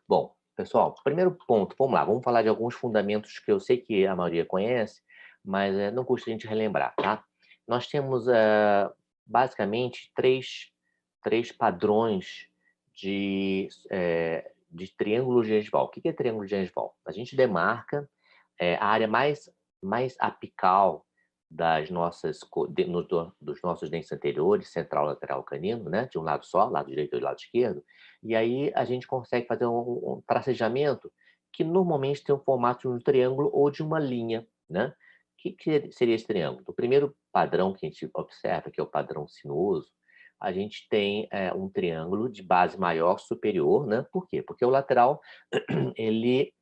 Bom, pessoal, primeiro ponto, vamos lá, vamos falar de alguns fundamentos que eu sei que a maioria conhece, mas não custa a gente relembrar, tá? Nós temos basicamente três padrões de triângulo gengival. O que é triângulo gengival? A gente demarca a área mais apical das nossas, dos nossos dentes anteriores, central, lateral, canino, né? De um lado só, lado direito e lado esquerdo, e aí a gente consegue fazer um tracejamento que normalmente tem o formato de um triângulo ou de uma linha, né. Que seria esse triângulo? O primeiro padrão que a gente observa, que é o padrão sinuoso, a gente tem, um triângulo de base maior superior, né. Por quê? Porque o lateral, ele,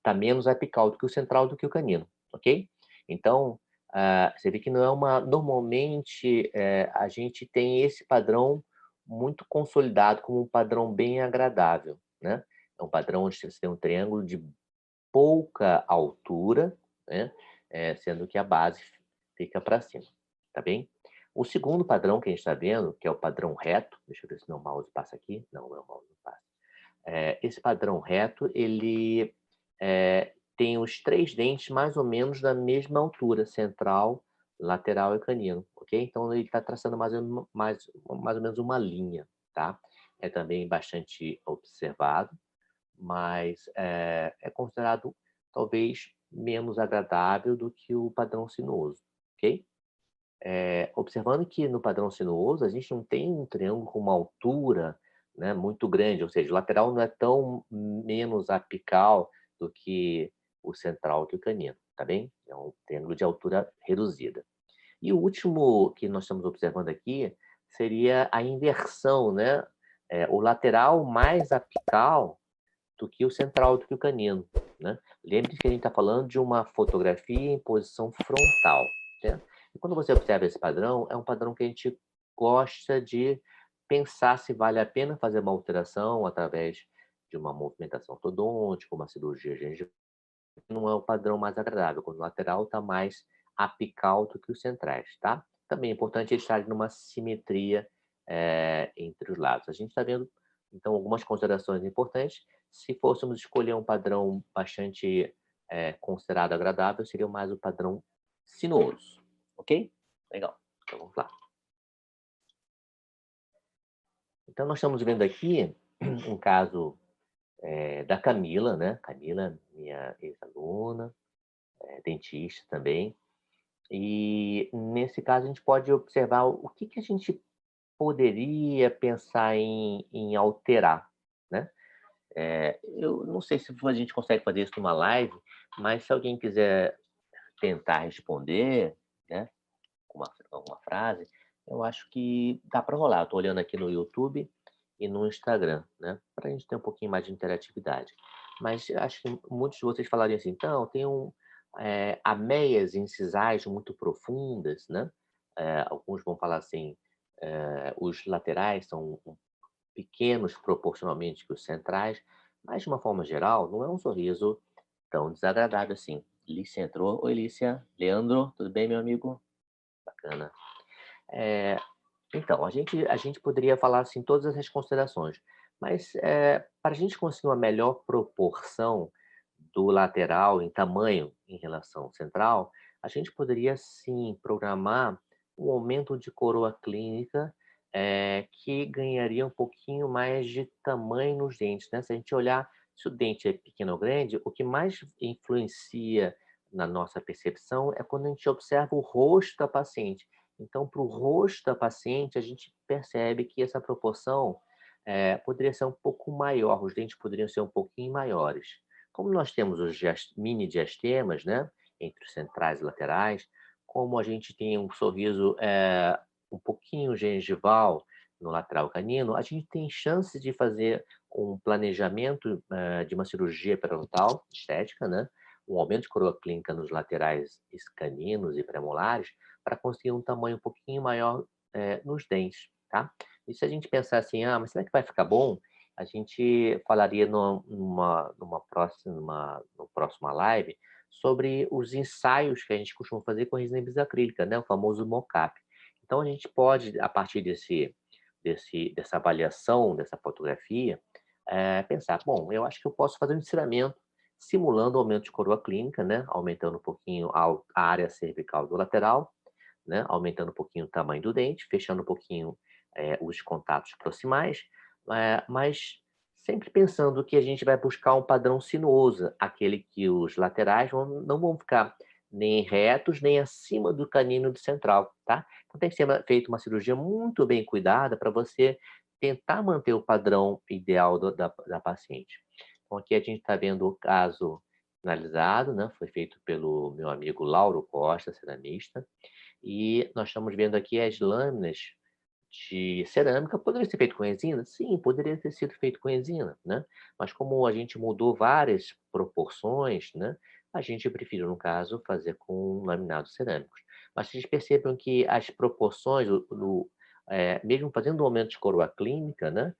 tá menos apical do que o central, do que o canino, ok? Então, você vê que não é uma normalmente, a gente tem esse padrão muito consolidado como um padrão bem agradável, né. É um padrão onde você tem um triângulo de pouca altura, né, sendo que a base fica para cima, tá bem? O segundo padrão que a gente está vendo, que é o padrão reto, deixa eu ver se meu mouse passa aqui. Não, meu mouse não passa. Esse padrão reto, ele, tem os 3 dentes mais ou menos da mesma altura, central, lateral e canino, ok? Então ele está traçando mais ou menos uma linha, tá? É também bastante observado, mas, é considerado talvez menos agradável do que o padrão sinuoso, ok? Observando que no padrão sinuoso a gente não tem um triângulo com uma altura, né, muito grande, ou seja, o lateral não é tão menos apical do que o central, que o canino, tá bem? É um triângulo de altura reduzida. E o último que nós estamos observando aqui seria a inversão, né, o lateral mais apical do que o central, do que o canino, né. Lembre-se que a gente está falando de uma fotografia em posição frontal, certo? E quando você observa esse padrão, é um padrão que a gente gosta de pensar se vale a pena fazer uma alteração através de uma movimentação ortodôntica, uma cirurgia gengival. Não é o padrão mais agradável, quando o lateral está mais apical do que os centrais, tá? Também é importante eles estarem numa simetria, entre os lados. A gente está vendo, então, algumas considerações importantes. Se fôssemos escolher um padrão bastante, considerado agradável, seria mais o padrão sinuoso, ok? Legal, então vamos lá. Então nós estamos vendo aqui um caso, da Camila, né, Camila, minha ex-aluna, dentista também. E nesse caso a gente pode observar o que que a gente poderia pensar em alterar, né. Eu não sei se a gente consegue fazer isso numa live, mas se alguém quiser tentar responder, né, com alguma frase, eu acho que dá para rolar. Eu tô olhando aqui no YouTube e no Instagram, né, para a gente ter um pouquinho mais de interatividade. Mas eu acho que muitos de vocês falariam assim: "Então, tem ameias incisais muito profundas", né. Alguns vão falar assim, os laterais são pequenos proporcionalmente que os centrais, mas de uma forma geral, não é um sorriso tão desagradável assim. Lícia entrou. Oi, Lícia. Leandro, tudo bem, meu amigo? Bacana. Eh, então, a gente poderia falar, assim, todas essas considerações, mas, para a gente conseguir uma melhor proporção do lateral em tamanho em relação ao central, a gente poderia sim programar um aumento de coroa clínica, que ganharia um pouquinho mais de tamanho nos dentes, né. Se a gente olhar se o dente é pequeno ou grande, o que mais influencia na nossa percepção é quando a gente observa o rosto da paciente. Então, para o rosto da paciente, a gente percebe que essa proporção, poderia ser um pouco maior, os dentes poderiam ser um pouquinho maiores. Como nós temos os mini diastemas, né, entre os centrais e laterais, como a gente tem um sorriso, um pouquinho gengival no lateral canino, a gente tem chance de fazer um planejamento, de uma cirurgia periodontal estética, né, um aumento de coroa clínica nos laterais caninos e premolares, para conseguir um tamanho um pouquinho maior, nos dentes, tá. E se a gente pensar assim: "Ah, mas será que vai ficar bom?", a gente falaria numa próxima live sobre os ensaios que a gente costuma fazer com resina bisacrílica, né, o famoso mocap. Então a gente pode, a partir dessa avaliação, dessa fotografia, pensar, bom, eu acho que eu posso fazer um estiramento simulando o aumento de coroa clínica, né, aumentando um pouquinho a área cervical do lateral, né, aumentando um pouquinho o tamanho do dente, fechando um pouquinho, os contatos proximais, mas sempre pensando que a gente vai buscar um padrão sinuoso, aquele que os laterais não vão ficar nem retos, nem acima do canino central, tá? Então tem que ser feita uma cirurgia muito bem cuidada para você tentar manter o padrão ideal da paciente. Então aqui a gente está vendo o caso finalizado, né? Foi feito pelo meu amigo Lauro Costa, ceramista, e nós estamos vendo aqui as lâminas de cerâmica. Poderia ser feito com resina? Sim, poderia ter sido feito com resina, né? Mas como a gente mudou várias proporções, né? A gente preferiu, no caso, fazer com laminados cerâmicos. Mas vocês percebam que as proporções, mesmo fazendo um aumento de coroa clínica, né?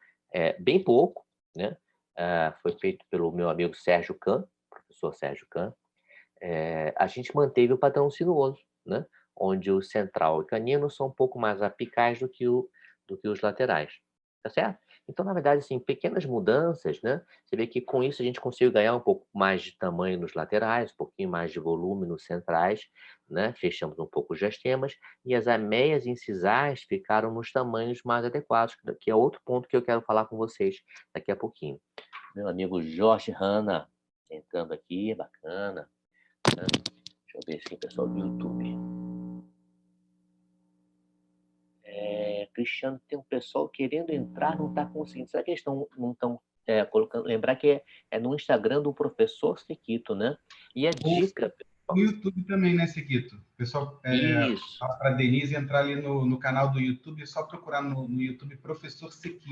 Bem pouco, né? Foi feito pelo meu amigo Sérgio Kahn, professor Sérgio Kahn. A gente manteve o padrão sinuoso, né? Onde o central e canino são um pouco mais apicais do que os laterais, tá certo? Então, na verdade, assim, pequenas mudanças, né? Você vê que com isso a gente conseguiu ganhar um pouco mais de tamanho nos laterais, um pouquinho mais de volume nos centrais, né? Fechamos um pouco os diastemas e as ameias incisais ficaram nos tamanhos mais adequados, que é outro ponto que eu quero falar com vocês daqui a pouquinho. Meu amigo Jorge Hanna entrando aqui, bacana, né? Deixa eu ver se tem pessoal do YouTube. Cristiano, tem um pessoal querendo entrar, não está conseguindo. Será que eles não estão colocando? Lembrar que é no Instagram do professor Sequito, né? E a dica, No pessoal. YouTube também, né, Sequito? O pessoal, Isso. para a Denise entrar ali no canal do YouTube, é só procurar no YouTube Professor Sequito.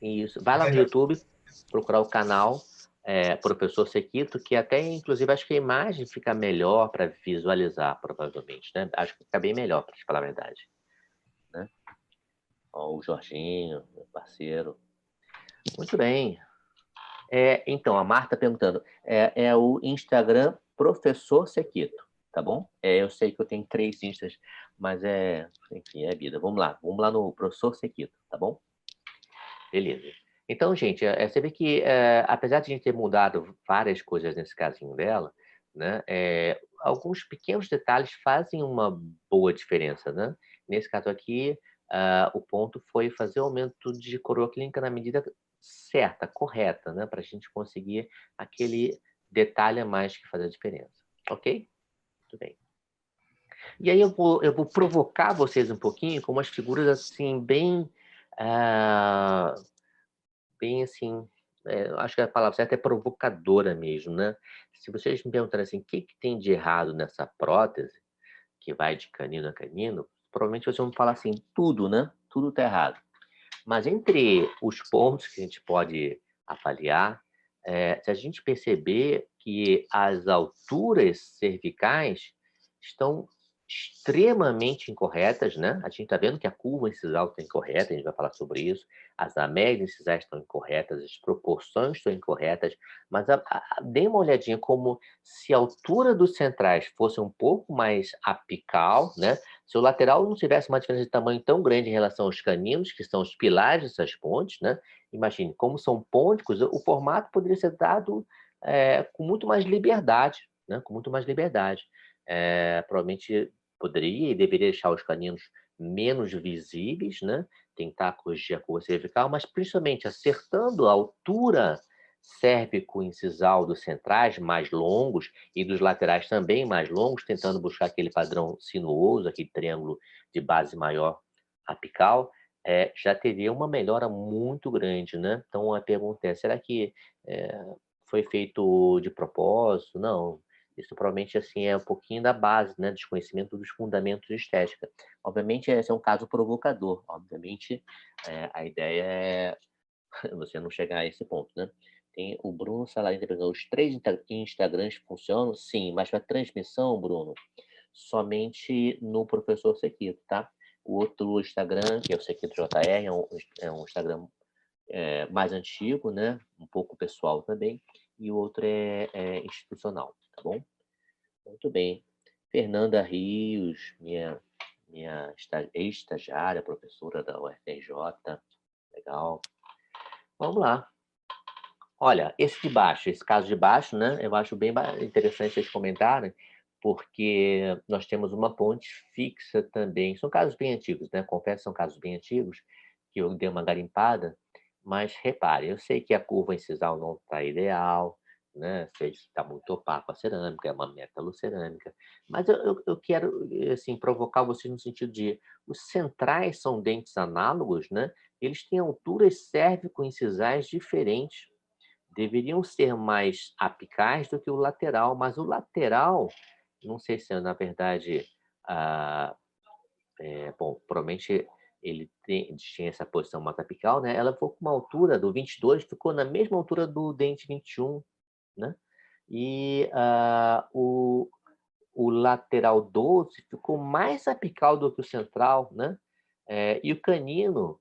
Isso. Vai lá no YouTube, procurar o canal Professor Sequito, que até, inclusive, acho que a imagem fica melhor para visualizar, provavelmente, né? Acho que fica bem melhor, para te falar a verdade, né? Ó, o Jorginho, meu parceiro. Muito bem. Então, a Marta perguntando, é o Instagram Professor Sequito, tá bom? Eu sei que eu tenho 3 instas, mas enfim, é vida. Vamos lá no Professor Sequito, tá bom? Beleza. Então, gente, você vê que, apesar de a gente ter mudado várias coisas nesse casinho dela, né, alguns pequenos detalhes fazem uma boa diferença, né? Nesse caso aqui, o ponto foi fazer o aumento de coroa clínica na medida certa, correta, né, para a gente conseguir aquele detalhe a mais que faz a diferença. Ok? Muito bem. E aí eu vou provocar vocês um pouquinho com umas figuras assim ah, bem assim, acho que a palavra certa é provocadora mesmo, né. Se vocês me perguntarem assim: "Que tem de errado nessa prótese, que vai de canino a canino?", provavelmente vocês vão falar assim: "Tudo, né, tudo tá errado". Mas entre os pontos que a gente pode avaliar, se a gente perceber que as alturas cervicais estão extremamente incorretas, né? A gente está vendo que a curva incisal está incorreta, a gente vai falar sobre isso. As amélias incisais estão incorretas, as proporções estão incorretas, mas dê uma olhadinha como se a altura dos centrais fosse um pouco mais apical, né? Se o lateral não tivesse uma diferença de tamanho tão grande em relação aos caninos, que são os pilares dessas pontes, né? Imagine, como são pônticos, o formato poderia ser dado com muito mais liberdade, né? Com muito mais liberdade. Provavelmente poderia e deveria deixar os caninos menos visíveis, né? Tentar corrigir a curva cervical, mas principalmente acertando a altura cérvico-incisal dos centrais mais longos e dos laterais também mais longos, tentando buscar aquele padrão sinuoso, aquele triângulo de base maior apical, já teria uma melhora muito grande, né? Então a pergunta é: será que foi feito de propósito? Não. Isso provavelmente assim é um pouquinho da base, né? Desconhecimento dos fundamentos de estética. Obviamente, esse é um caso provocador. Obviamente, a ideia é você não chegar a esse ponto, né? Tem o Bruno Salarino perguntou: os 3 Instagrams funcionam? Sim, mas para transmissão, Bruno, somente no Professor Sequito, tá? O outro Instagram, que é o Sequito JR, é um Instagram mais antigo, né? Um pouco pessoal também, e o outro é institucional, tá bom? Muito bem. Fernanda Rios, minha ex-estagiária, professora da UFRJ, legal. Vamos lá. Olha, esse de baixo, esse caso de baixo, né, eu acho bem interessante vocês comentarem, porque nós temos uma ponte fixa também. São casos bem antigos, né? Confesso que são casos bem antigos, que eu dei uma garimpada, mas repare, eu sei que a curva incisal não está ideal, né? Sei que está muito opaco a cerâmica, é uma metalocerâmica, mas eu quero, assim, provocar vocês no sentido de os centrais são dentes análogos, né? Eles têm alturas cérvico-incisais diferentes. Deveriam ser mais apicais do que o lateral, mas o lateral, não sei se na verdade, ah, bom, provavelmente tinha essa posição mais apical, né? Ela ficou com uma altura do 22, ficou na mesma altura do dente 21, né? E o lateral 12 ficou mais apical do que o central, né? E o canino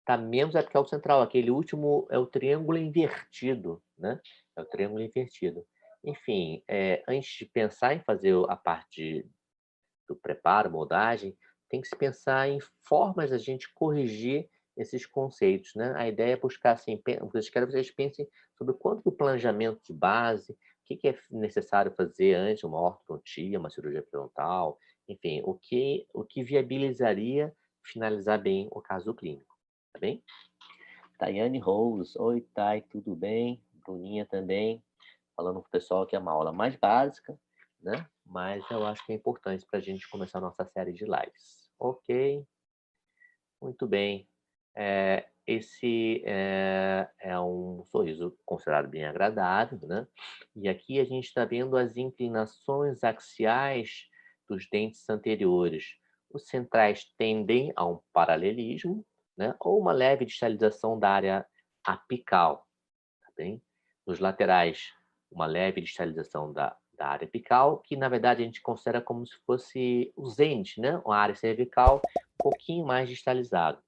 tá menos apical central, aquele último é o triângulo invertido, né? É o triângulo invertido. Enfim, antes de pensar em fazer a parte do preparo, moldagem, tem que se pensar em formas da gente corrigir esses conceitos, né? A ideia é buscar, assim, eu quero que vocês pensem sobre quanto do planejamento de base, o que que é necessário fazer antes, uma ortodontia, uma cirurgia periodontal, enfim, o que viabilizaria finalizar bem o caso clínico, tá bem? Tayane Rose, oi Thay, tudo bem? Bruninha também, falando para o pessoal que é uma aula mais básica, né? Mas eu acho que é importante para a gente começar a nossa série de lives. Ok, muito bem. Esse é um sorriso considerado bem agradável, né? E aqui a gente está vendo as inclinações axiais dos dentes anteriores. Os centrais tendem a um paralelismo, né? Ou uma leve distalização da área apical, tá bem? Nos laterais, uma leve distalização da área apical, que na verdade a gente considera como se fosse o zente, né? A área cervical um pouquinho mais distalizado.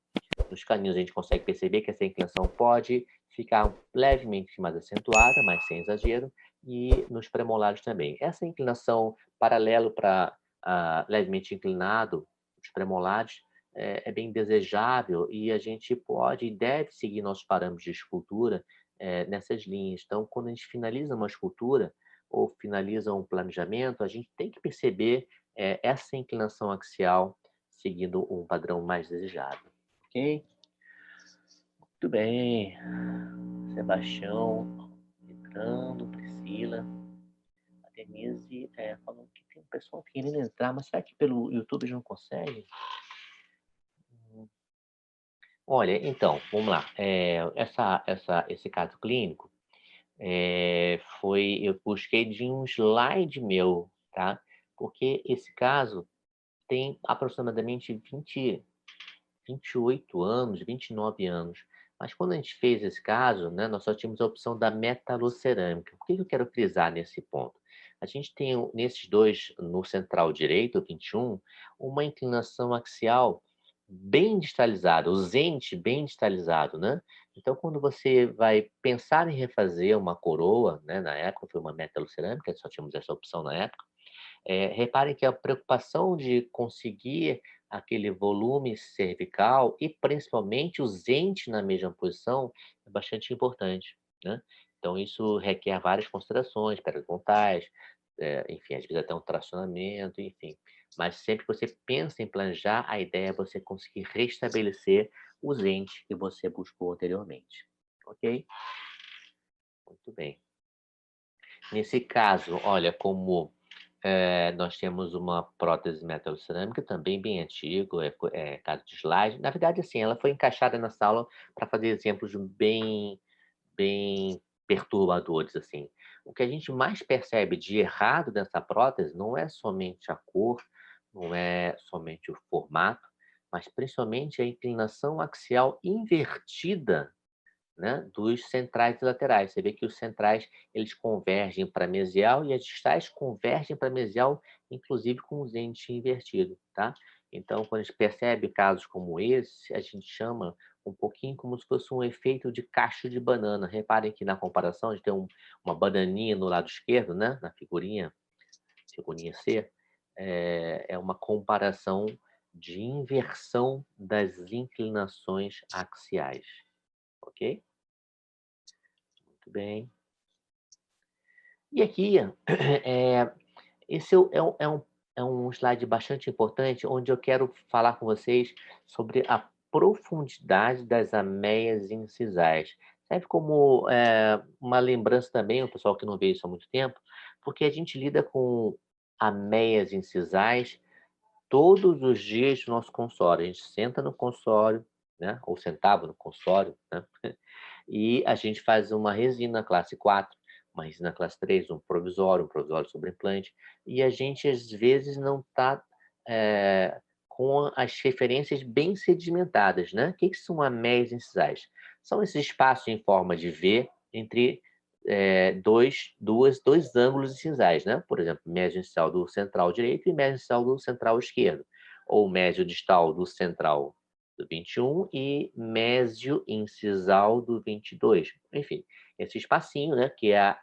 Nos caninos a gente consegue perceber que essa inclinação pode ficar levemente mais acentuada, mas sem exagero, e nos premolares também. Essa inclinação paralelo para levemente inclinado, os premolares, é bem desejável e a gente pode e deve seguir nossos parâmetros de escultura nessas linhas. Então, quando a gente finaliza uma escultura ou finaliza um planejamento, a gente tem que perceber essa inclinação axial seguindo um padrão mais desejado. Ok? Muito bem. Sebastião entrando, Priscila. A Denise falou que tem um pessoal querendo entrar, mas será que pelo YouTube já não consegue? Olha, então, vamos lá. Esse caso clínico eu busquei de um slide meu, tá? Porque esse caso tem aproximadamente 28 anos, 29 anos. Mas quando a gente fez esse caso, né, nós só tínhamos a opção da metalocerâmica. O que eu quero frisar nesse ponto? A gente tem nesses dois, no central direito, o 21, uma inclinação axial bem distalizada, o zente bem distalizado, né? Então, quando você vai pensar em refazer uma coroa, né, na época foi uma metalocerâmica, só tínhamos essa opção na época, reparem que a preocupação de conseguir aquele volume cervical e principalmente os entes na mesma posição é bastante importante, né? Então isso requer várias considerações periodontais, enfim, às vezes até um tracionamento, enfim. Mas sempre que você pensa em planejar, a ideia é você conseguir restabelecer os entes que você buscou anteriormente, ok? Muito bem. Nesse caso, olha, como nós temos uma prótese metalocerâmica também bem antigo, caso de slide. Na verdade, assim, ela foi encaixada nessa aula para fazer exemplos bem perturbadores, assim. O que a gente mais percebe de errado nessa prótese não é somente a cor, não é somente o formato, mas principalmente a inclinação axial invertida, né, dos centrais e laterais. Você vê que os centrais eles convergem para mesial e as distais convergem para mesial, inclusive com o dente invertido, tá? Então, quando a gente percebe casos como esse, a gente chama um pouquinho como se fosse um efeito de cacho de banana. Reparem que na comparação a gente tem uma bananinha no lado esquerdo, né, na figurinha C, é uma comparação de inversão das inclinações axiais, ok? Muito bem. E aqui, esse é um slide bastante importante, onde eu quero falar com vocês sobre a profundidade das ameias incisais. Serve como uma lembrança também, o pessoal que não vê isso há muito tempo, porque a gente lida com ameias incisais todos os dias no nosso consultório. A gente senta no consultório, né? Ou sentava no consultório, né? E a gente faz uma resina classe 4, uma resina classe 3, um provisório sobre implante, e a gente às vezes não está com as referências bem sedimentadas, né? O que são ameias incisais? São esses espaços em forma de V entre dois ângulos incisais, né? Por exemplo, médio incisal do central direito e médio incisal do central esquerdo, ou médio distal do central do 21 e mésio incisal do 22. Enfim, esse espacinho, né, que é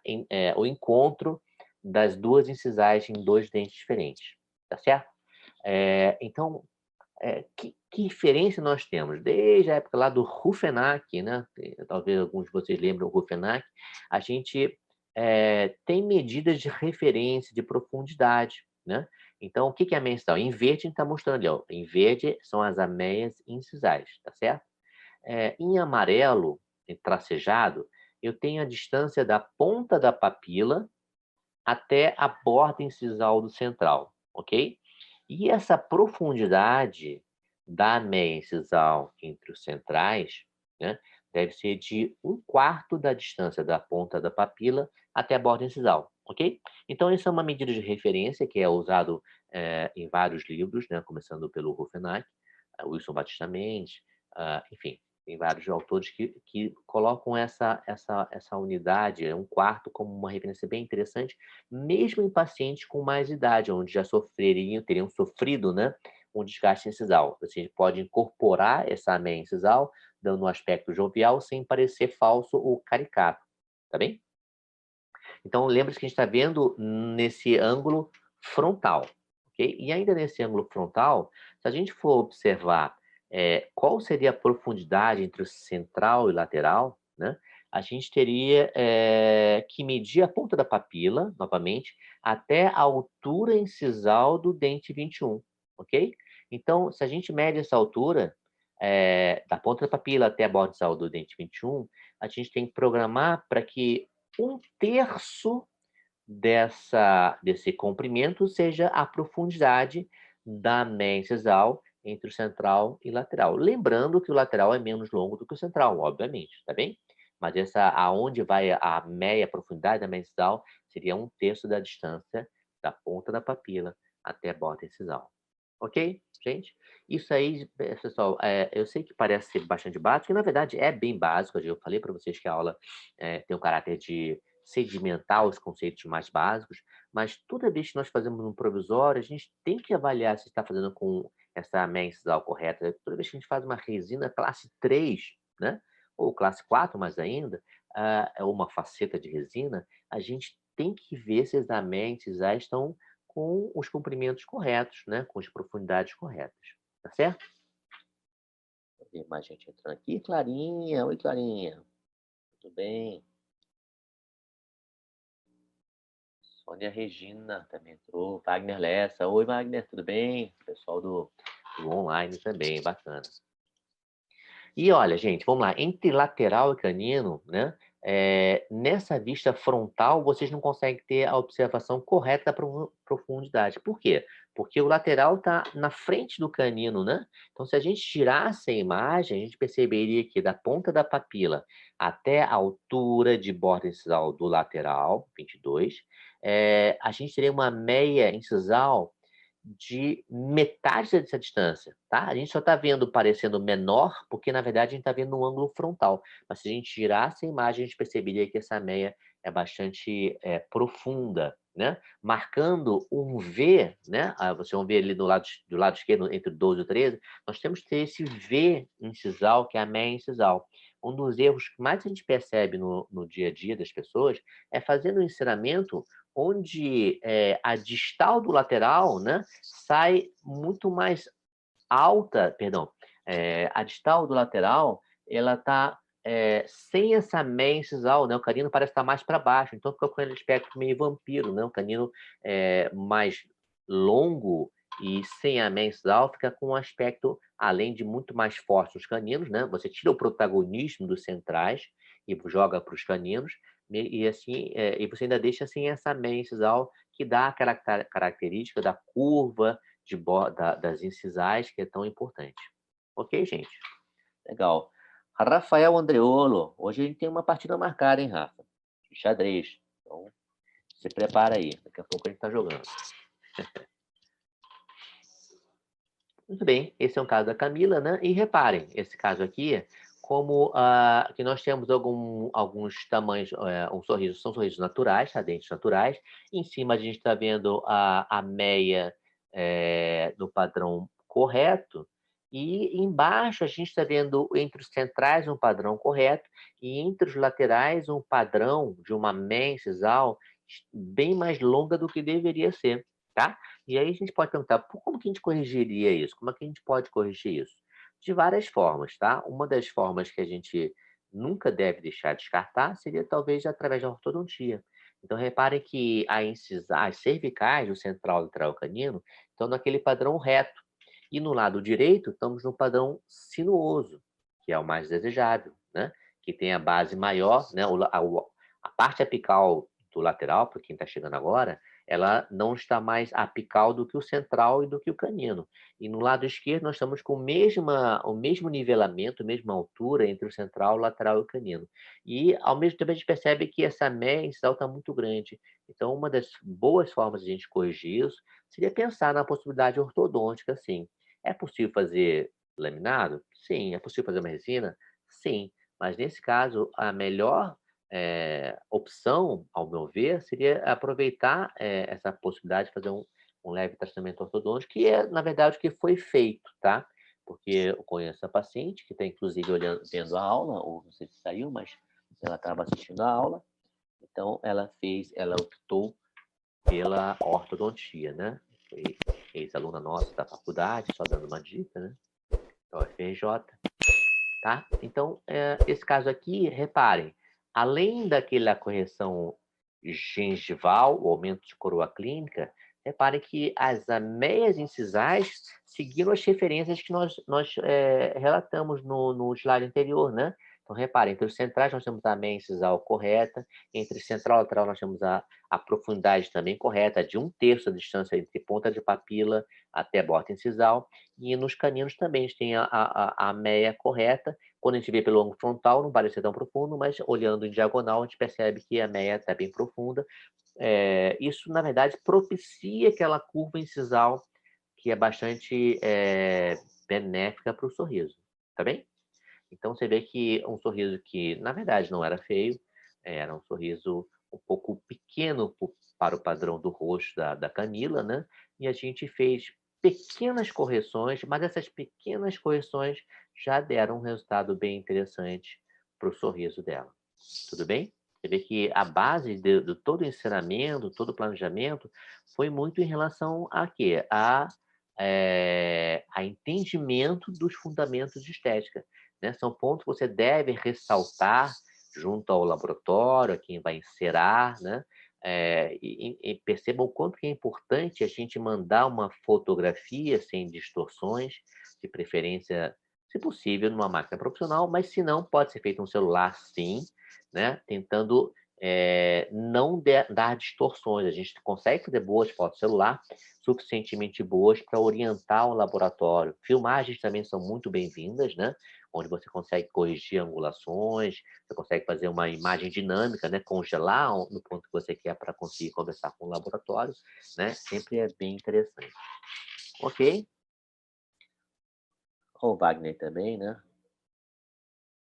o encontro das duas incisais em dois dentes diferentes, tá certo? Então, que referência nós temos? Desde a época lá do Rufenac, né? Talvez alguns de vocês lembrem o Rufenac, a gente tem medidas de referência, de profundidade, né? Então, o que é a ameias incisal? Em verde, a gente está mostrando ali, ó. Em verde são as ameias incisais, tá certo? Em amarelo, tracejado, eu tenho a distância da ponta da papila até a borda incisal do central, ok? E essa profundidade da ameia incisal entre os centrais, né, deve ser de 1/4 da distância da ponta da papila até a borda incisal, ok? Então, essa é uma medida de referência que é usado em vários livros, né, começando pelo Rufenac, Wilson Batista Mendes, enfim, tem vários autores que colocam essa unidade, 1/4, como uma referência bem interessante, mesmo em pacientes com mais idade, onde já teriam sofrido, né, um desgaste incisal. Você pode incorporar essa ameia incisal, dando um aspecto jovial, sem parecer falso ou caricato, tá bem? Então, lembre-se que a gente está vendo nesse ângulo frontal, ok? E ainda nesse ângulo frontal, se a gente for observar qual seria a profundidade entre o central e lateral, né? A gente teria que medir a ponta da papila, novamente, até a altura incisal do dente 21, ok? Então, se a gente mede essa altura, da ponta da papila até a borda incisal do dente 21, a gente tem que programar para que 1/3 desse comprimento seja a profundidade da ameia incisal entre o central e lateral. Lembrando que o lateral é menos longo do que o central, obviamente, tá bem? Mas aonde vai a meia profundidade da ameia incisal seria 1/3 da distância da ponta da papila até a borda incisal. Ok, gente? Isso aí, pessoal, eu sei que parece ser bastante básico, e na verdade é bem básico. Eu falei para vocês que a aula tem um caráter de sedimentar os conceitos mais básicos, mas toda vez que nós fazemos um provisório, a gente tem que avaliar se está fazendo com essa ameia incisal correta. Toda vez que a gente faz uma resina classe 3, né? Ou classe 4, mais ainda, ou uma faceta de resina, a gente tem que ver se as ameias incisais estão com os comprimentos corretos, né? Com as profundidades corretas. Tá certo? Vou ver mais gente entrando aqui. Clarinha, oi Clarinha. Tudo bem? Sônia Regina também entrou. Wagner Lessa. Oi, Wagner, tudo bem? Pessoal do online também, bacana. E olha, gente, vamos lá. Entre lateral e canino, né? Nessa vista frontal, vocês não conseguem ter a observação correta da profundidade. Por quê? Porque o lateral está na frente do canino, né? Então, se a gente tirasse a imagem, a gente perceberia que da ponta da papila até a altura de borda incisal do lateral, 22, a gente teria uma meia incisal de metade dessa distância, tá? A gente só está vendo parecendo menor, porque na verdade a gente está vendo um ângulo frontal. Mas se a gente girasse a imagem, a gente perceberia que essa meia é bastante profunda, né? Marcando um V, né? Vocês vão ver ali do lado esquerdo, entre o 12 e o 13, nós temos que ter esse V incisal, que é a meia incisal. Um dos erros que mais a gente percebe no dia a dia das pessoas é fazer no ensinamento onde a distal do lateral, né, sai muito mais alta, perdão, a distal do lateral, ela está sem essa meia incisal, né? O canino parece estar mais para baixo, então fica com aquele aspecto meio vampiro, né? O canino mais longo e sem a meia incisal fica com um aspecto, além de muito mais forte os caninos, né? Você tira o protagonismo dos centrais e joga para os caninos, e assim, e você ainda deixa assim essa meia incisal que dá aquela característica da curva das incisais que é tão importante. Ok, gente? Legal. Rafael Andreolo, hoje a gente tem uma partida marcada, hein, Rafa? De xadrez. Então, se prepara aí, daqui a pouco a gente está jogando. Muito bem, esse é um caso da Camila, né? E reparem, esse caso aqui, como que nós temos alguns tamanhos, são sorrisos naturais, tá? Dentes naturais. Em cima a gente está vendo a meia no padrão correto. E embaixo a gente está vendo entre os centrais um padrão correto e entre os laterais um padrão de uma meia incisal bem mais longa do que deveria ser, tá? E aí a gente pode perguntar, como que a gente corrigiria isso? Como é que a gente pode corrigir isso? De várias formas, tá? Uma das formas que a gente nunca deve deixar de descartar seria talvez através da ortodontia. Então reparem que as cervicais do central lateral canino estão naquele padrão reto. E no lado direito estamos no padrão sinuoso, que é o mais desejável, né? Que tem a base maior, né? A parte apical do lateral, para quem está chegando agora, ela não está mais apical do que o central e do que o canino. E no lado esquerdo nós estamos com o mesmo nivelamento, a mesma altura entre o central, o lateral e o canino. E ao mesmo tempo a gente percebe que essa média incisal está muito grande. Então uma das boas formas de a gente corrigir isso seria pensar na possibilidade ortodôntica, sim. É possível fazer laminado? Sim. É possível fazer uma resina? Sim. Mas nesse caso, a melhor opção, ao meu ver, seria aproveitar essa possibilidade de fazer um leve tratamento ortodôntico, que é, na verdade, o que foi feito, tá? Porque eu conheço a paciente, que está, inclusive, vendo a aula, ou não sei se saiu, mas ela estava assistindo a aula, então ela optou pela ortodontia, né? Foi ex-aluna nossa da faculdade, só dando uma dica, né? Da UFRJ, tá? Então, esse caso aqui, reparem, além daquela correção gengival, o aumento de coroa clínica, reparem que as meias incisais seguiram as referências que nós relatamos no slide anterior, né? Então, reparem, entre os centrais nós temos a meia incisal correta, entre central e lateral nós temos a profundidade também correta, de 1/3 da distância entre ponta de papila até borda incisal, e nos caninos também a gente tem a meia correta. Quando a gente vê pelo ângulo frontal, não parece ser tão profundo, mas olhando em diagonal, a gente percebe que a meia está bem profunda. Isso, na verdade, propicia aquela curva incisal que é bastante benéfica para o sorriso, tá bem? Então, você vê que um sorriso que, na verdade, não era feio, era um sorriso um pouco pequeno para o padrão do rosto da Camila, né? E a gente fez pequenas correções, mas essas pequenas correções já deram um resultado bem interessante para o sorriso dela. Tudo bem? Você vê que a base de todo o ensinamento, todo o planejamento, foi muito em relação a quê? A entendimento dos fundamentos de estética, né? São pontos que você deve ressaltar junto ao laboratório, a quem vai encerar, né? E perceba o quanto que é importante a gente mandar uma fotografia sem distorções, de preferência, se possível, numa máquina profissional, mas se não, pode ser feito um celular, sim, né? Tentando não dar distorções. A gente consegue fazer boas fotos celular, suficientemente boas para orientar o laboratório. Filmagens também são muito bem-vindas, né? Onde você consegue corrigir angulações, você consegue fazer uma imagem dinâmica, né? Congelar no ponto que você quer para conseguir conversar com o laboratório, né? Sempre é bem interessante. Ok? O Wagner também, né?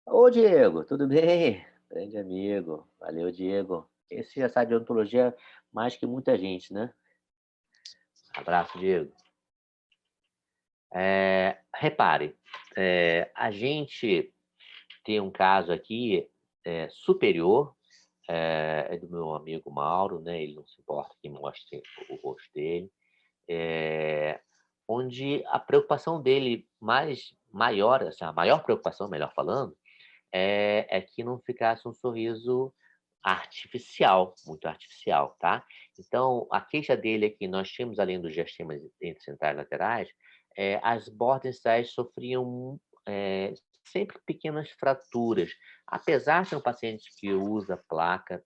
Ô, Diego, tudo bem? Grande amigo. Valeu, Diego. Esse já sabe de odontologia mais que muita gente, né? Abraço, Diego. Repare, a gente tem um caso aqui superior, é do meu amigo Mauro, né? Ele não se importa que mostre o rosto dele, onde a preocupação dele maior, assim, a maior preocupação, melhor falando, é que não ficasse um sorriso artificial, muito artificial, tá? Então, a queixa dele é que nós tínhamos, além dos diastemas entre centrais e laterais, as bordas incisais sofriam sempre pequenas fraturas. Apesar de ser um paciente que usa placa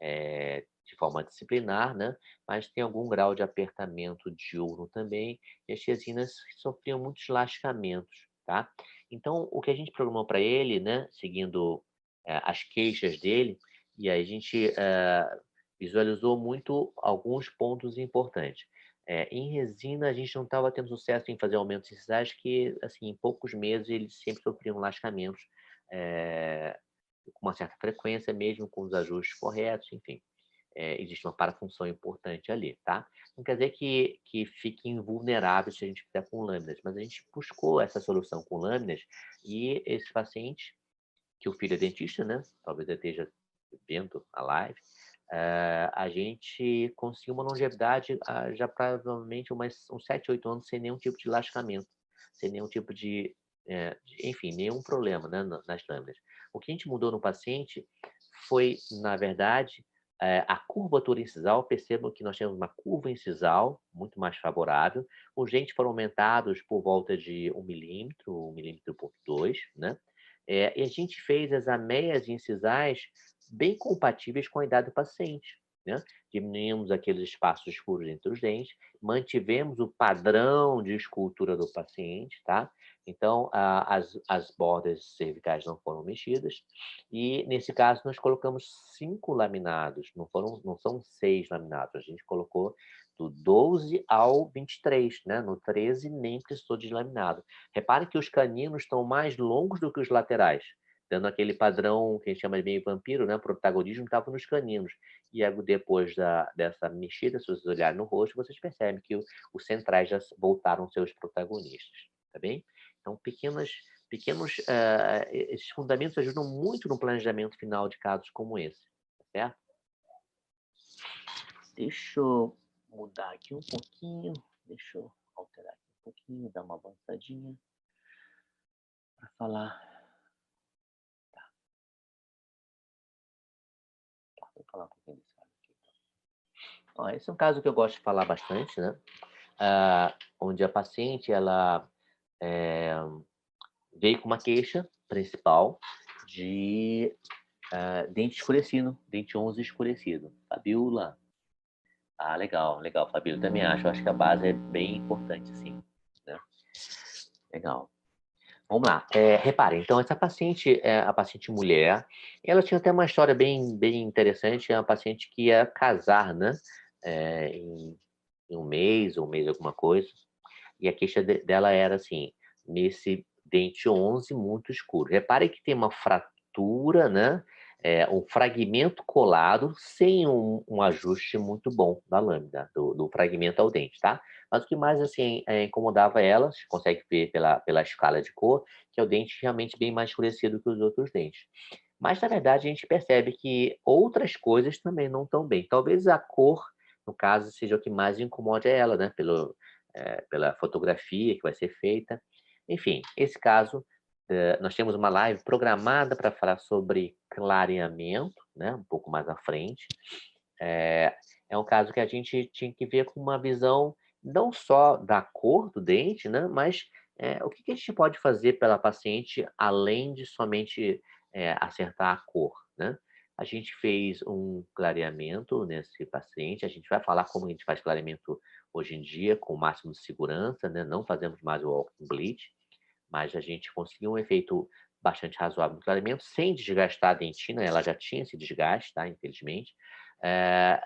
de forma disciplinar, né? Mas tem algum grau de apertamento diurno também, e as tiazinas sofriam muitos lascamentos, tá? Então, o que a gente programou para ele, né, seguindo as queixas dele, e aí a gente visualizou muito alguns pontos importantes. Em resina, a gente não estava tendo sucesso em fazer aumentos incisais, que, assim, em poucos meses eles sempre sofriam lascamentos com uma certa frequência, mesmo com os ajustes corretos, enfim. Existe uma parafunção importante ali, tá? Não quer dizer que fique invulnerável se a gente fizer com lâminas, mas a gente buscou essa solução com lâminas e esse paciente, que o filho é dentista, né? Talvez ele esteja vendo a live, a gente conseguiu uma longevidade já provavelmente uns 7, 8 anos sem nenhum tipo de lascamento, sem nenhum tipo enfim, nenhum problema, né, nas lâminas. O que a gente mudou no paciente foi, na verdade, a curvatura incisal. Percebam que nós temos uma curva incisal muito mais favorável. Os dentes foram aumentados por volta de 1 milímetro por 2, né? E a gente fez as ameias incisais bem compatíveis com a idade do paciente, né? Diminuímos aqueles espaços escuros entre os dentes, mantivemos o padrão de escultura do paciente, tá? Então, as bordas cervicais não foram mexidas, e nesse caso nós colocamos 5 laminados, não são 6 laminados, a gente colocou do 12 ao 23, né? No 13 nem precisou de laminado. Reparem que os caninos estão mais longos do que os laterais, dando aquele padrão que a gente chama de meio vampiro, né? O protagonismo estava nos caninos. E depois dessa mexida, se vocês olharem no rosto, vocês percebem que os centrais já voltaram seus protagonistas, tá bem? Então, esses fundamentos ajudam muito no planejamento final de casos como esse, tá certo? Deixa eu mudar aqui um pouquinho, deixa eu alterar aqui um pouquinho, dar uma avançadinha para falar. Vou falar um pouquinho desse caso aqui. Ó, esse é um caso que eu gosto de falar bastante, né? Onde a paciente ela veio com uma queixa principal de dente escurecido, dente 11 escurecido. Fabiola. Legal, legal. Fabiola, também acho. Eu acho que a base é bem importante, sim. Né? Legal. Vamos lá. Reparem, então, essa paciente, a paciente mulher, ela tinha até uma história bem, bem interessante. É uma paciente que ia casar, né? Em um mês alguma coisa. E a queixa dela era assim, nesse dente 11 muito escuro. Reparem que tem uma fratura, né? Um fragmento colado sem um ajuste muito bom da lâmina, do fragmento ao dente, tá? Mas o que mais assim incomodava ela, você consegue ver pela escala de cor, que é o dente realmente bem mais escurecido que os outros dentes. Mas, na verdade, a gente percebe que outras coisas também não estão bem. Talvez a cor, no caso, seja o que mais incomode ela, né? Pela fotografia que vai ser feita. Enfim, esse caso, nós temos uma live programada para falar sobre clareamento, né? Um pouco mais à frente. É um caso que a gente tinha que ver com uma visão não só da cor do dente, né? Mas o que a gente pode fazer pela paciente além de somente acertar a cor, né? A gente fez um clareamento nesse paciente. A gente vai falar como a gente faz clareamento hoje em dia, com o máximo de segurança, né? Não fazemos mais o walking bleach, mas a gente conseguiu um efeito bastante razoável no clareamento, sem desgastar a dentina. Ela já tinha esse desgaste, tá? Infelizmente. Eh,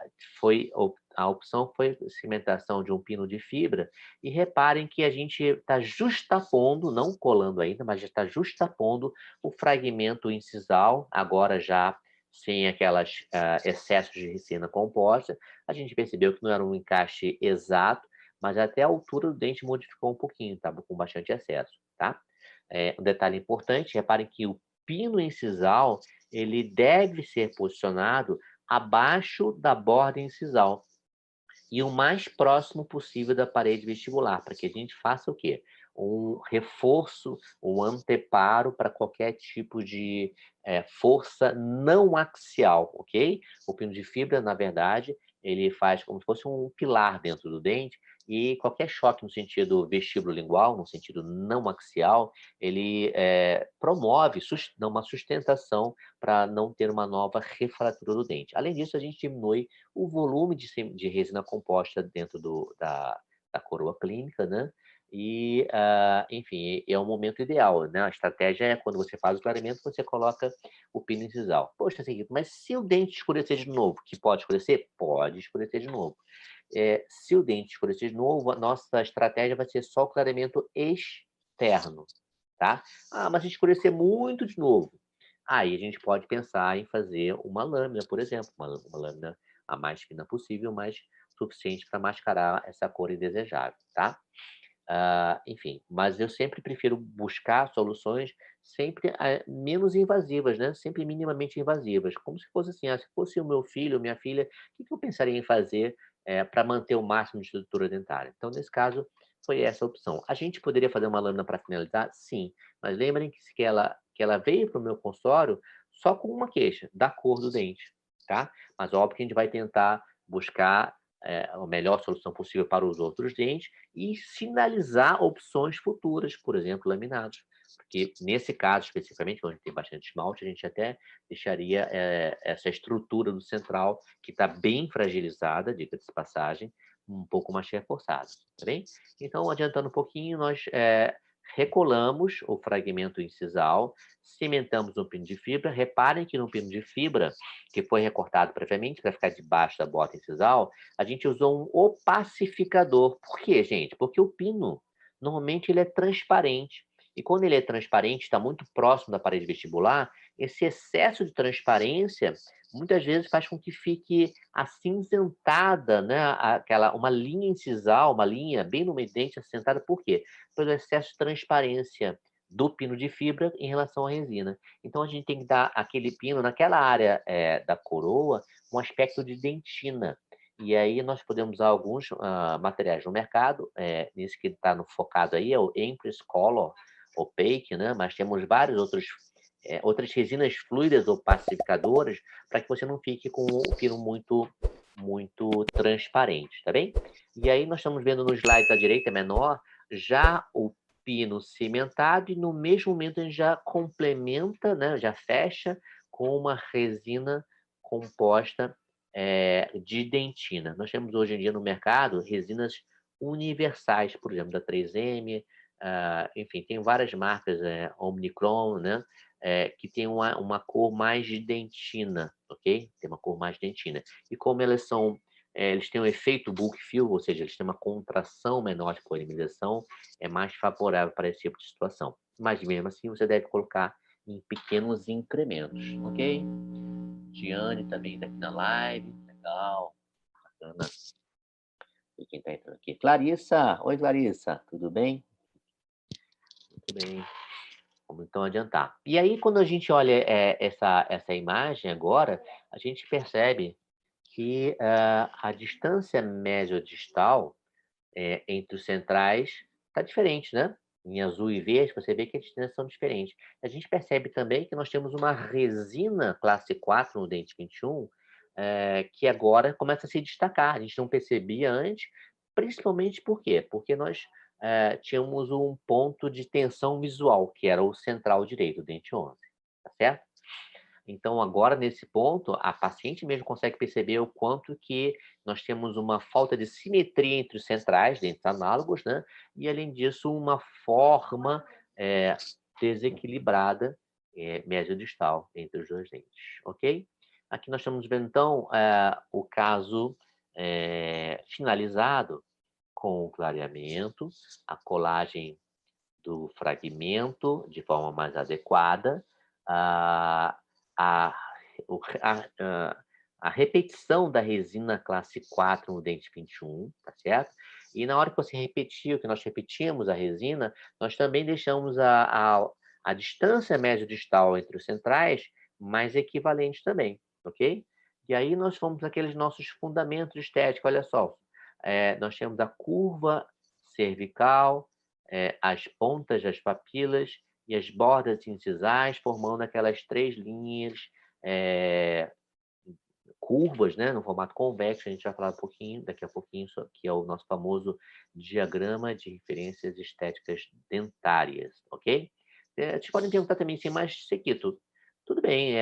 a opção foi cimentação de um pino de fibra, e reparem que a gente está justapondo, não colando ainda, mas já está justapondo o fragmento incisal, agora já sem aquelas excessos de resina composta. A gente percebeu que não era um encaixe exato, mas até a altura do dente modificou um pouquinho, estava com bastante excesso, tá? Um detalhe importante, reparem que o pino incisal ele deve ser posicionado abaixo da borda incisal e o mais próximo possível da parede vestibular, para que a gente faça o quê? um reforço, um anteparo para qualquer tipo de força não axial, ok? O pino de fibra, na verdade, ele faz como se fosse um pilar dentro do dente e qualquer choque no sentido vestíbulo-lingual, no sentido não axial, ele promove uma sustentação para não ter uma nova refratura do dente. Além disso, a gente diminui o volume de resina composta dentro da coroa clínica, né? E, enfim, é o momento ideal, né? A estratégia é quando você faz o clareamento, você coloca o pino incisal. Poxa, assim, mas se o dente escurecer de novo, que pode escurecer? Pode escurecer de novo. Se o dente escurecer de novo, a nossa estratégia vai ser só o clareamento externo, tá? Ah, mas se escurecer muito de novo, aí a gente pode pensar em fazer uma lâmina, por exemplo, uma lâmina a mais fina possível, mas suficiente para mascarar essa cor indesejável, tá? Enfim, mas eu sempre prefiro buscar soluções sempre menos invasivas, né? Sempre minimamente invasivas, como se fosse assim, se fosse o meu filho, minha filha, o que eu pensaria em fazer para manter o máximo de estrutura dentária? Então, nesse caso, foi essa a opção. A gente poderia fazer uma lâmina para finalizar? Sim, mas lembrem que ela veio para o meu consultório só com uma queixa, da cor do dente, tá? Mas óbvio que a gente vai tentar buscar a melhor solução possível para os outros dentes e sinalizar opções futuras, por exemplo, laminados. Porque nesse caso especificamente, onde tem bastante esmalte, a gente até deixaria essa estrutura do central, que está bem fragilizada, diga-se de passagem, um pouco mais reforçada, tá bem? Então, adiantando um pouquinho, nós recolamos o fragmento incisal, cimentamos no pino de fibra. Reparem que no pino de fibra, que foi recortado previamente para ficar debaixo da bota incisal, a gente usou um opacificador. Por quê, gente? Porque o pino, normalmente, ele é transparente. E quando ele é transparente, está muito próximo da parede vestibular, esse excesso de transparência muitas vezes faz com que fique acinzentada, né? Uma linha incisal, uma linha bem no meio do dente acinzentada. Por quê? Pelo excesso de transparência do pino de fibra em relação à resina. Então, a gente tem que dar aquele pino, naquela área da coroa, um aspecto de dentina. E aí nós podemos usar alguns materiais no mercado, nesse que está focado aí, é o Empress Color Opaque, né? Mas temos vários outras resinas fluidas ou pacificadoras para que você não fique com o pino muito transparente, tá bem? E aí nós estamos vendo no slide da direita menor, já o pino cimentado, e no mesmo momento a gente já complementa, né? Já fecha com uma resina composta de dentina. Nós temos hoje em dia no mercado resinas universais, por exemplo, da 3M, enfim, tem várias marcas, Omnicron, né? Que tem uma cor mais de dentina, ok? Tem uma cor mais dentina. E como eles têm um efeito bulk fill, ou seja, eles têm uma contração menor de polinização, é mais favorável para esse tipo de situação. Mas mesmo assim, você deve colocar em pequenos incrementos, ok? Diane também está aqui na live. Legal. Bacana. E quem está entrando aqui? Clarissa. Oi, Clarissa. Tudo bem? Muito bem. Vamos então adiantar. E aí, quando a gente olha essa imagem agora, a gente percebe que a distância mesiodistal entre os centrais está diferente, né? Em azul e verde, você vê que as distâncias são diferentes. A gente percebe também que nós temos uma resina classe 4 no dente 21, que agora começa a se destacar. A gente não percebia antes, principalmente por quê? Porque nós tínhamos um ponto de tensão visual, que era o central direito, o dente 11, tá certo? Então, agora, nesse ponto, a paciente mesmo consegue perceber o quanto que nós temos uma falta de simetria entre os centrais, dentes análogos, né? E, além disso, uma forma desequilibrada mesiodistal entre os dois dentes, ok? Aqui nós estamos vendo, então, o caso finalizado com o clareamento, a colagem do fragmento de forma mais adequada, a, a, a repetição da resina classe 4 no dente 21, tá certo? E na hora que você repetiu, que nós repetimos a resina, nós também deixamos a distância médio-distal entre os centrais mais equivalente também, ok? E aí nós fomos aqueles nossos fundamentos estéticos, olha só. Nós temos a curva cervical, as pontas das papilas e as bordas incisais, formando aquelas 3 linhas curvas, né, no formato convexo. A gente vai falar daqui a pouquinho, que é o nosso famoso diagrama de referências estéticas dentárias, ok? Vocês podem perguntar também assim, mas Sequito, tudo bem,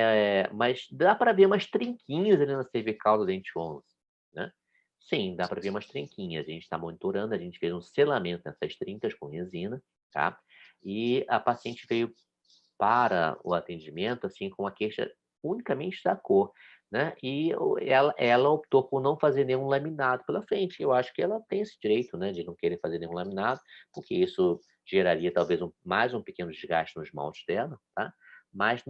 mas dá para ver umas trinquinhas ali na cervical do dente 11, né? Sim, dá para ver umas trinquinhas. A gente está monitorando, a gente fez um selamento nessas trincas com resina, tá? E a paciente veio para o atendimento, assim, com a queixa unicamente da cor, né? E ela optou por não fazer nenhum laminado pela frente. Eu acho que ela tem esse direito, né, de não querer fazer nenhum laminado, porque isso geraria talvez mais um pequeno desgaste no esmalte dela, tá? Mas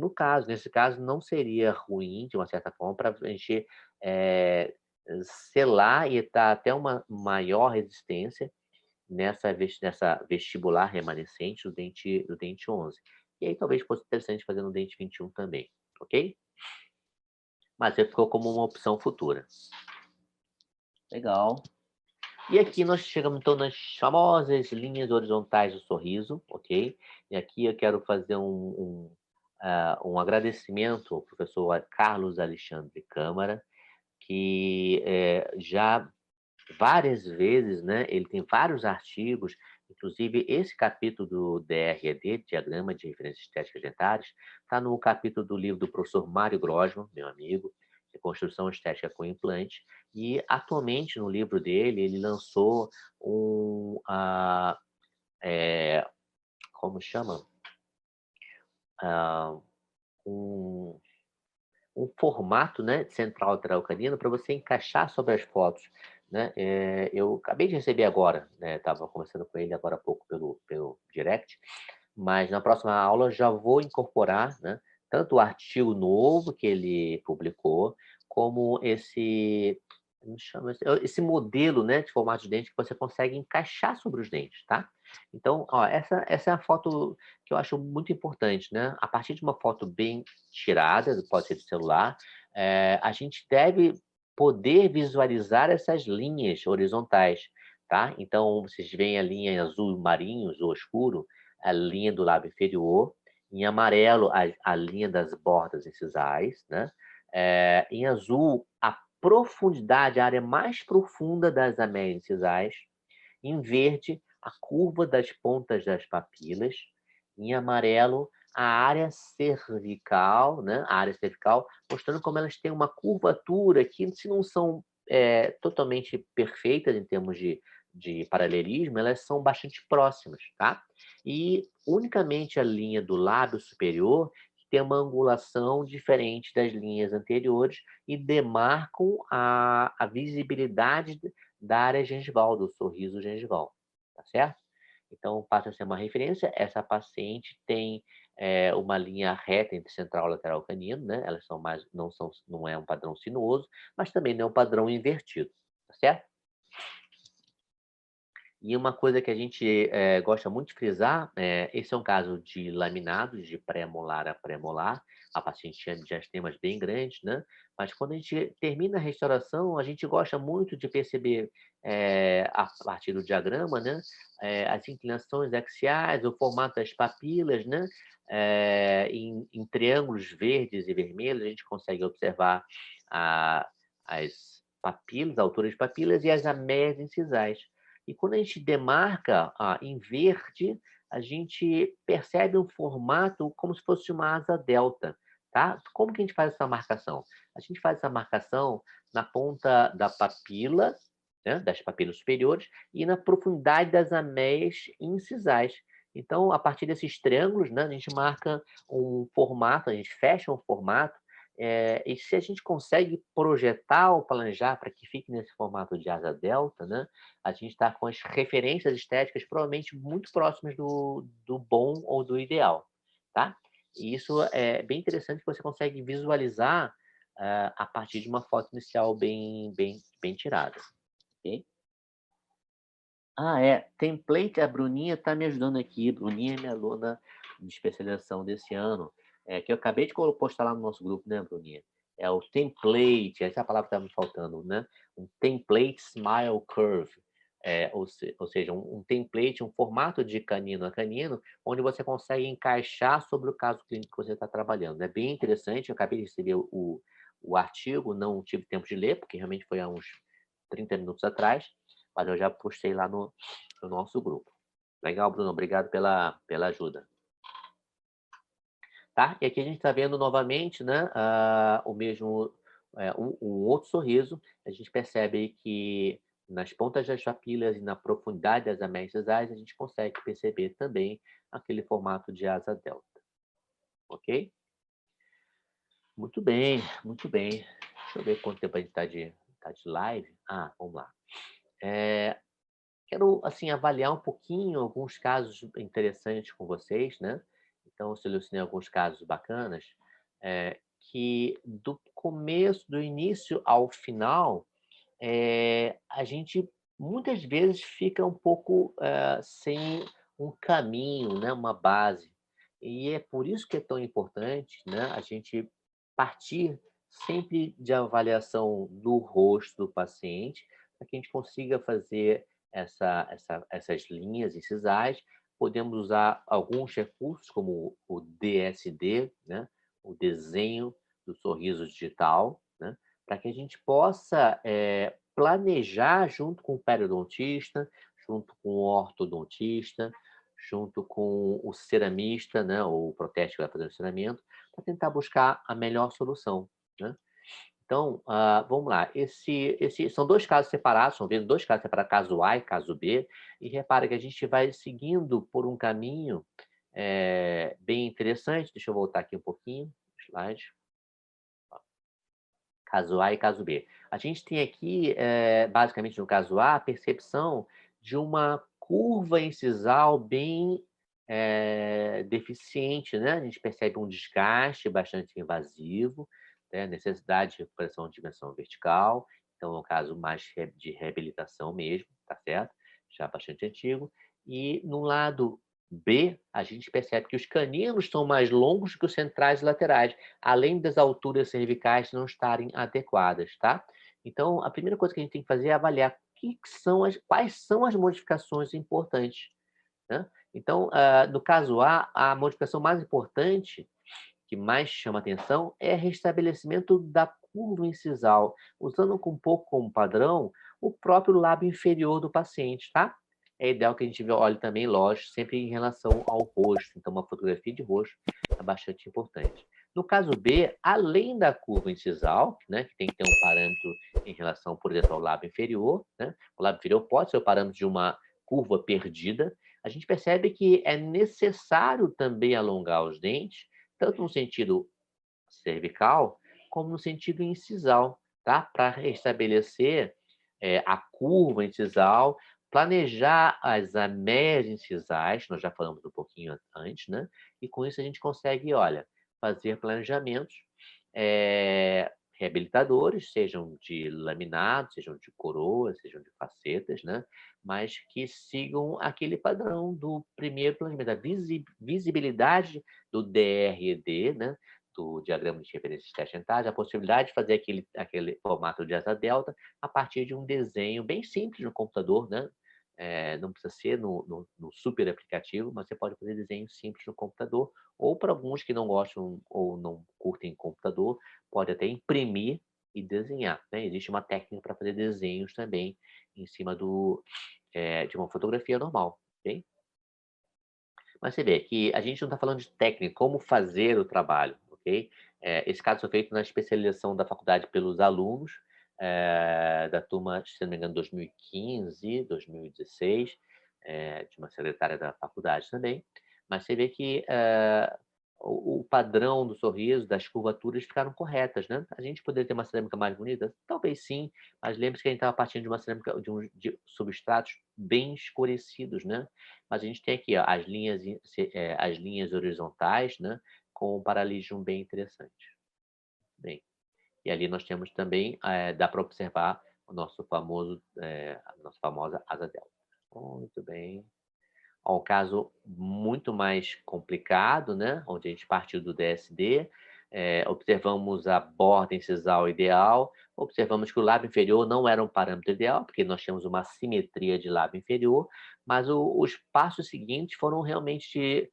nesse caso, não seria ruim, de uma certa forma, para a gente selar e dar até uma maior resistência nessa vestibular remanescente do dente 11. E aí talvez fosse interessante fazer no dente 21 também, ok? Mas ele ficou como uma opção futura. Legal. E aqui nós chegamos então nas famosas linhas horizontais do sorriso, ok? E aqui eu quero fazer um agradecimento ao professor Carlos Alexandre Câmara, que já várias vezes, né? Ele tem vários artigos, inclusive esse capítulo do DRED, Diagrama de Referências Estéticas Dentárias, está no capítulo do livro do professor Mário Grossman, meu amigo, de Construção Estética com Implante, e atualmente no livro dele ele lançou como chama? Ah, um, um formato, né, de central lateral canino para você encaixar sobre as fotos, né? Eu acabei de receber agora, né? Estava conversando com ele agora há pouco pelo direct, mas na próxima aula já vou incorporar, né, tanto o artigo novo que ele publicou, como como chama, esse modelo, né, de formato de dente que você consegue encaixar sobre os dentes, tá? Então, ó, essa é a foto que eu acho muito importante, né? A partir de uma foto bem tirada, pode ser do celular, a gente deve poder visualizar essas linhas horizontais, tá? Então, vocês veem a linha em azul marinho, azul escuro, a linha do lábio inferior, em amarelo, a linha das bordas incisais, né? Em azul, a profundidade, a área mais profunda das ameias incisais, em verde, a curva das pontas das papilas. Em amarelo, a área cervical, né? A área cervical, mostrando como elas têm uma curvatura que, se não são totalmente perfeitas em termos de paralelismo, elas são bastante próximas, tá? E unicamente a linha do lábio superior tem uma angulação diferente das linhas anteriores e demarcam a visibilidade da área gengival, do sorriso gengival, tá certo? Então, passa a ser uma referência. Essa paciente tem uma linha reta entre central e lateral canino, né? Elas são não é um padrão sinuoso, mas também não é um padrão invertido, tá certo? E uma coisa que a gente gosta muito de frisar, esse é um caso de laminado, de pré-molar a pré-molar. A paciente tinha diastemas bem grandes, né? Mas quando a gente termina a restauração, a gente gosta muito de perceber, a partir do diagrama, né? As inclinações axiais, o formato das papilas, né? Em triângulos verdes e vermelhos, a gente consegue observar as papilas, a altura de papilas e as ameias incisais. E quando a gente demarca em verde, a gente percebe um formato como se fosse uma asa delta, tá? Como que a gente faz essa marcação? A gente faz essa marcação na ponta da papila, né, das papilas superiores, e na profundidade das ameias incisais. Então, a partir desses triângulos, né, a gente marca um formato, a gente fecha um formato, e se a gente consegue projetar ou planejar para que fique nesse formato de asa delta, né, a gente está com as referências estéticas provavelmente muito próximas do bom ou do ideal, tá? E isso é bem interessante, que você consegue visualizar a partir de uma foto inicial bem tirada, ok? Template, a Bruninha está me ajudando aqui. Bruninha é minha aluna de especialização desse ano, que eu acabei de postar lá no nosso grupo, né, Bruninha? É o template, essa é a palavra que está me faltando, né? Um template smile curve. ou seja, um template, um formato de canino a canino, onde você consegue encaixar sobre o caso clínico que você está trabalhando. É bem interessante, eu acabei de receber o artigo, não tive tempo de ler, porque realmente foi há uns 30 minutos atrás, mas eu já postei lá no nosso grupo. Legal, Bruno, obrigado pela ajuda. Tá? E aqui a gente está vendo novamente, né, o mesmo, um outro sorriso. A gente percebe que nas pontas das papilas e na profundidade das améias a gente consegue perceber também aquele formato de asa delta. Ok? Muito bem, muito bem. Deixa eu ver quanto tempo a gente está de live. Vamos lá. Quero, assim, avaliar um pouquinho alguns casos interessantes com vocês, né? Então, eu selecionei alguns casos bacanas, que do começo, do início ao final, a gente muitas vezes fica um pouco sem um caminho, né? Uma base. E é por isso que é tão importante, né? A gente partir sempre de avaliação do rosto do paciente, para que a gente consiga fazer essas linhas incisais. Podemos usar alguns recursos, como o DSD, né? O desenho do sorriso digital, né? Para que a gente possa planejar junto com o periodontista, junto com o ortodontista, junto com o ceramista, né? O protético que vai fazer o ceramento, para tentar buscar a melhor solução, né? Então, vamos lá. São dois casos separados, estão vendo dois casos separados, caso A e caso B, e repara que a gente vai seguindo por um caminho bem interessante. Deixa eu voltar aqui um pouquinho, slide. Caso A e caso B. A gente tem aqui, basicamente no caso A, a percepção de uma curva incisal bem deficiente, né? A gente percebe um desgaste bastante invasivo, né? Necessidade de recuperação de dimensão vertical, então é um caso mais de reabilitação mesmo, tá certo? Já bastante antigo. E no lado B, a gente percebe que os caninos são mais longos que os centrais e laterais, além das alturas cervicais não estarem adequadas, tá? Então, a primeira coisa que a gente tem que fazer é avaliar quais são as modificações importantes, né? Então, no caso A modificação mais importante, que mais chama atenção, é restabelecimento da curva incisal, usando um pouco como padrão o próprio lábio inferior do paciente, tá? É ideal que a gente olhe também, lógico, sempre em relação ao rosto. Então, uma fotografia de rosto é bastante importante. No caso B, além da curva incisal, né, que tem que ter um parâmetro em relação, por exemplo, ao lábio inferior, né? O lábio inferior pode ser o parâmetro de uma curva perdida. A gente percebe que é necessário também alongar os dentes, tanto no sentido cervical, como no sentido incisal, tá? Para restabelecer a curva incisal, planejar as améias incisais, nós já falamos um pouquinho antes, né? E com isso a gente consegue, olha, fazer planejamentos reabilitadores, sejam de laminado, sejam de coroa, sejam de facetas, né? Mas que sigam aquele padrão do primeiro planejamento, da visibilidade do DRED, né? Do diagrama de referência de teste dentário, a possibilidade de fazer aquele formato de asa delta a partir de um desenho bem simples no computador, né? Não precisa ser no super aplicativo, mas você pode fazer desenho simples no computador, ou para alguns que não gostam ou não curtem computador, pode até imprimir e desenhar, né? Existe uma técnica para fazer desenhos também em cima de uma fotografia normal, ok? Mas você vê que a gente não está falando de técnica, como fazer o trabalho, ok? Esse caso foi feito na especialização da faculdade pelos alunos, da turma, se não me engano, 2015, 2016, de uma secretária da faculdade também. Mas você vê que o padrão do sorriso, das curvaturas ficaram corretas, né? A gente poderia ter uma cerâmica mais bonita? Talvez sim, mas lembre-se que a gente estava partindo de uma cerâmica de substratos bem escurecidos, né? Mas a gente tem aqui ó, as linhas horizontais, né? Com um paralelismo bem interessante. Bem, e ali nós temos também, dá para observar o nosso a nossa famosa asa delta. Muito bem. Ó, um caso muito mais complicado, né? Onde a gente partiu do DSD. observamos a borda incisal ideal, observamos que o lábio inferior não era um parâmetro ideal, porque nós tínhamos uma simetria de lábio inferior, mas os passos seguintes foram realmente,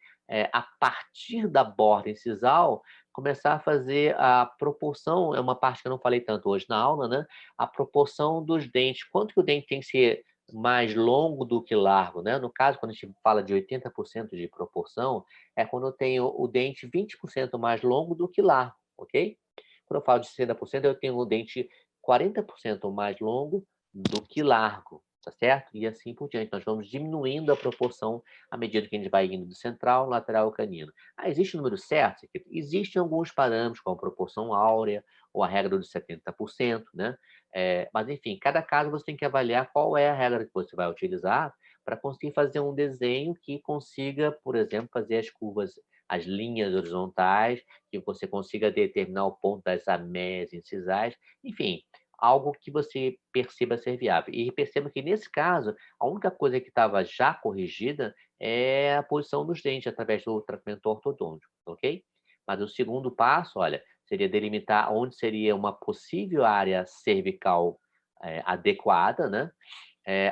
a partir da borda incisal, começar a fazer a proporção, é uma parte que eu não falei tanto hoje na aula, né? A proporção dos dentes, quanto que o dente tem que ser mais longo do que largo, né? No caso, quando a gente fala de 80% de proporção, é quando eu tenho o dente 20% mais longo do que largo, ok? Quando eu falo de 60%, eu tenho o dente 40% mais longo do que largo, tá certo? E assim por diante. Nós vamos diminuindo a proporção à medida que a gente vai indo do central, lateral, canino. Ah, existe um número certo? Existem alguns parâmetros, como a proporção áurea, ou a regra dos 70%, né? Mas, enfim, cada caso você tem que avaliar qual é a regra que você vai utilizar para conseguir fazer um desenho que consiga, por exemplo, fazer as curvas, as linhas horizontais, que você consiga determinar o ponto das ameias incisais, enfim, algo que você perceba ser viável. E perceba que, nesse caso, a única coisa que estava já corrigida é a posição dos dentes através do tratamento ortodôntico, ok? Mas o segundo passo, olha, seria delimitar onde seria uma possível área cervical adequada, né?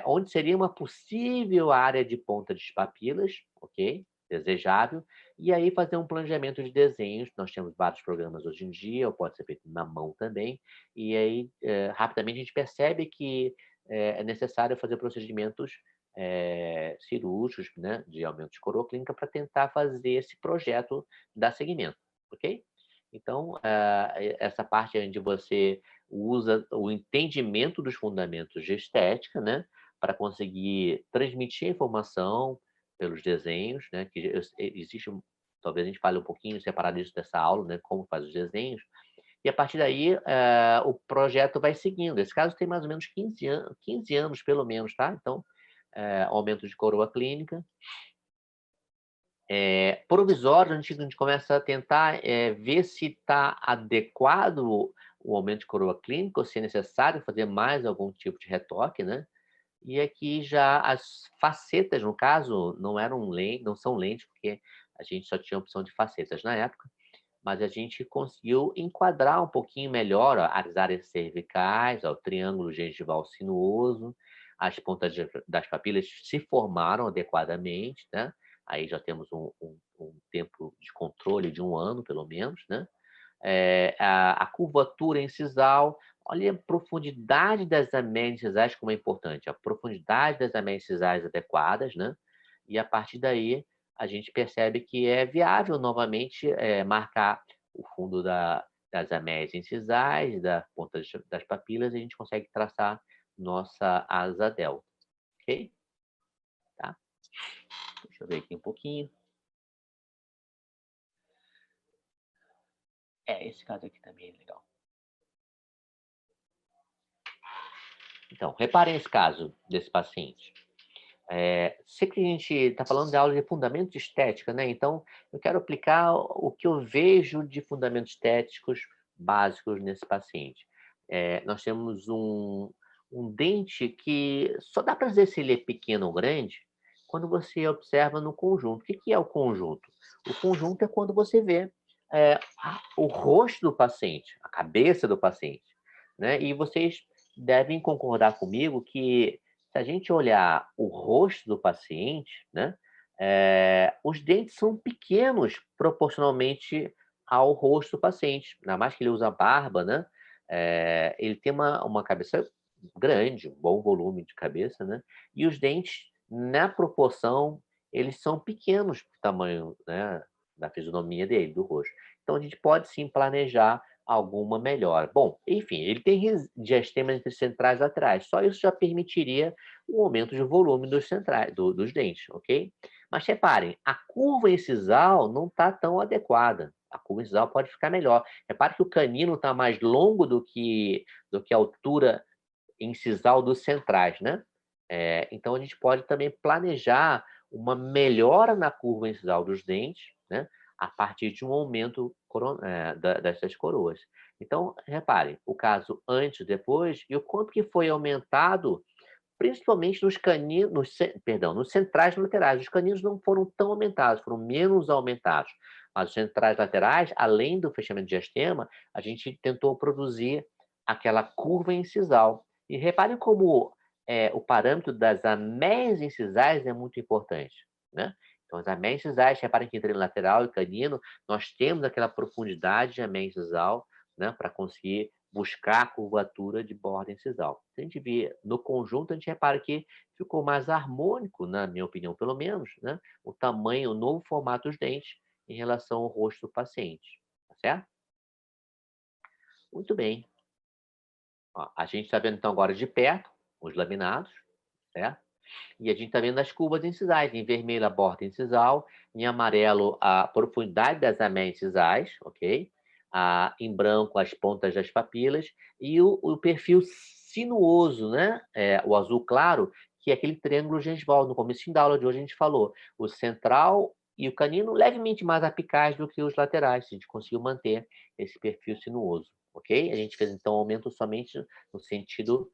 Onde seria uma possível área de ponta de papilas, ok? Desejável, e aí fazer um planejamento de desenhos. Nós temos vários programas hoje em dia, ou pode ser feito na mão também, e aí rapidamente a gente percebe que é necessário fazer procedimentos cirúrgicos, né, de aumento de coroa clínica para tentar fazer esse projeto dar seguimento, ok? Então, essa parte onde você usa o entendimento dos fundamentos de estética, né, para conseguir transmitir a informação pelos desenhos, né, que existe, talvez a gente fale um pouquinho separado disso dessa aula, né, como faz os desenhos, e a partir daí o projeto vai seguindo. Esse caso tem mais ou menos 15 anos, pelo menos, tá? Então, aumento de coroa clínica. Provisório, a gente começa a tentar ver se está adequado o aumento de coroa clínica, ou se é necessário fazer mais algum tipo de retoque, né? E aqui já as facetas, no caso, não são lentes, porque a gente só tinha opção de facetas na época, mas a gente conseguiu enquadrar um pouquinho melhor ó, as áreas cervicais, ó, o triângulo gengival sinuoso, as pontas das papilas se formaram adequadamente, né? Aí já temos um tempo de controle de 1 ano, pelo menos, né? A curvatura incisal, olha a profundidade das ameias incisais como é importante, a profundidade das ameias incisais adequadas, né? E a partir daí a gente percebe que é viável novamente marcar o fundo das ameias incisais, da ponta das papilas, e a gente consegue traçar nossa asa delta, ok? Tá? Deixa eu ver aqui um pouquinho. Esse caso aqui também é legal. Então, reparem esse caso desse paciente. Sei que a gente está falando de aula de fundamentos de estética, né? Então, eu quero aplicar o que eu vejo de fundamentos estéticos básicos nesse paciente. Nós temos um dente que só dá para dizer se ele é pequeno ou grande quando você observa no conjunto. O que é o conjunto? O conjunto é quando você vê o rosto do paciente, a cabeça do paciente, né? E vocês devem concordar comigo que se a gente olhar o rosto do paciente, né, os dentes são pequenos proporcionalmente ao rosto do paciente. Ainda mais que ele usa barba, né? Ele tem uma cabeça grande, um bom volume de cabeça, né? E os dentes, na proporção, eles são pequenos para o tamanho, né, da fisionomia dele, do rosto. Então, a gente pode sim planejar alguma melhora. Bom, enfim, ele tem diastema entre centrais e laterais. Só isso já permitiria o aumento de volume dos centrais, dos dentes, ok? Mas reparem, a curva incisal não está tão adequada. A curva incisal pode ficar melhor. Repare que o canino está mais longo do que a altura incisal dos centrais, né? Então, a gente pode também planejar uma melhora na curva incisal dos dentes, né? A partir de um aumento dessas coroas. Então, reparem, o caso antes e depois, e o quanto que foi aumentado, principalmente nos caninos, nos centrais e laterais. Os caninos não foram tão aumentados, foram menos aumentados. Mas os centrais laterais, além do fechamento de diastema, a gente tentou produzir aquela curva incisal. E reparem como o parâmetro das ameias incisais é muito importante, né? Então, as ameias incisais, reparem que entre lateral e canino, nós temos aquela profundidade de ameia incisal, né, para conseguir buscar a curvatura de borda incisal. Se a gente vê no conjunto, a gente repara que ficou mais harmônico, na minha opinião, pelo menos, né, o tamanho, o novo formato dos dentes em relação ao rosto do paciente. Tá certo? Muito bem. Ó, a gente está vendo, então, agora de perto, os laminados, certo? E a gente está vendo as curvas incisais, em vermelho a borda incisal, em amarelo a profundidade das ameias incisais, ok? Em branco as pontas das papilas e o perfil sinuoso, né? O azul claro, que é aquele triângulo gengival. No começo da aula de hoje a gente falou, o central e o canino levemente mais apicais do que os laterais, a gente conseguiu manter esse perfil sinuoso, ok? A gente fez então aumento somente no sentido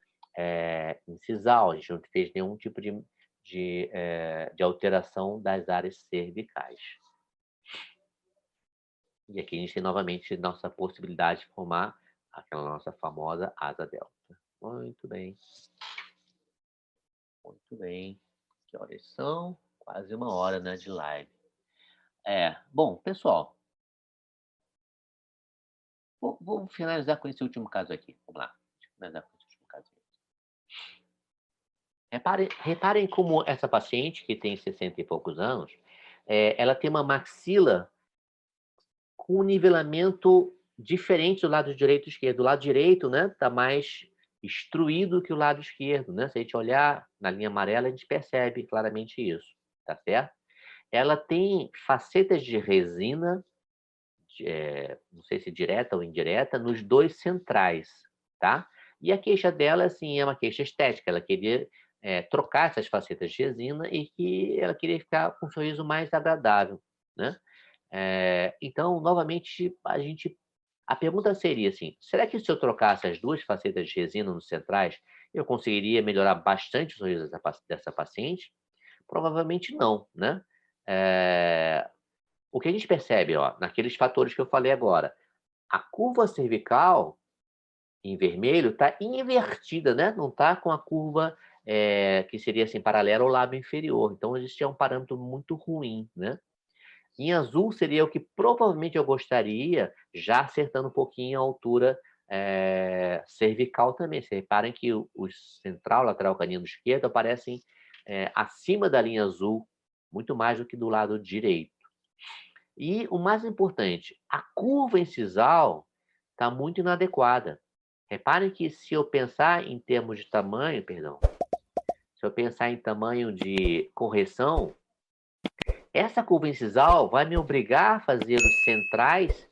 incisal, a gente não fez nenhum tipo de alteração das áreas cervicais. E aqui a gente tem novamente nossa possibilidade de formar aquela nossa famosa asa delta. Muito bem. Muito bem. Que horas são? Quase 1 hora, né, de live. Bom, pessoal, vou finalizar com esse último caso aqui. Vamos lá. Deixa eu finalizar com esse último caso aqui. Reparem como essa paciente, que tem 60 e poucos anos, ela tem uma maxila com um nivelamento diferente do lado direito e esquerdo. O lado direito, né, está mais instruído que o lado esquerdo, né? Se a gente olhar na linha amarela, a gente percebe claramente isso, tá certo? Ela tem facetas de resina, não sei se direta ou indireta, nos dois centrais, tá? E a queixa dela, assim, é uma queixa estética. Ela queria trocar essas facetas de resina e que ela queria ficar com um sorriso mais agradável, né? Então, novamente, a pergunta seria assim: será que se eu trocasse as duas facetas de resina nos centrais, eu conseguiria melhorar bastante o sorriso dessa paciente? Provavelmente não, né? O que a gente percebe, ó, naqueles fatores que eu falei agora, a curva cervical em vermelho está invertida, né? Não está com a curva que seria assim paralela ao lábio inferior. Então, existe um parâmetro muito ruim, né? Em azul seria o que provavelmente eu gostaria, já acertando um pouquinho a altura cervical também. Vocês reparem que o central, lateral canino esquerdo aparecem acima da linha azul, muito mais do que do lado direito. E o mais importante, a curva incisal está muito inadequada. Reparem que se eu pensar em termos de tamanho, perdão, se eu pensar em tamanho de correção, essa curva incisal vai me obrigar a fazer os centrais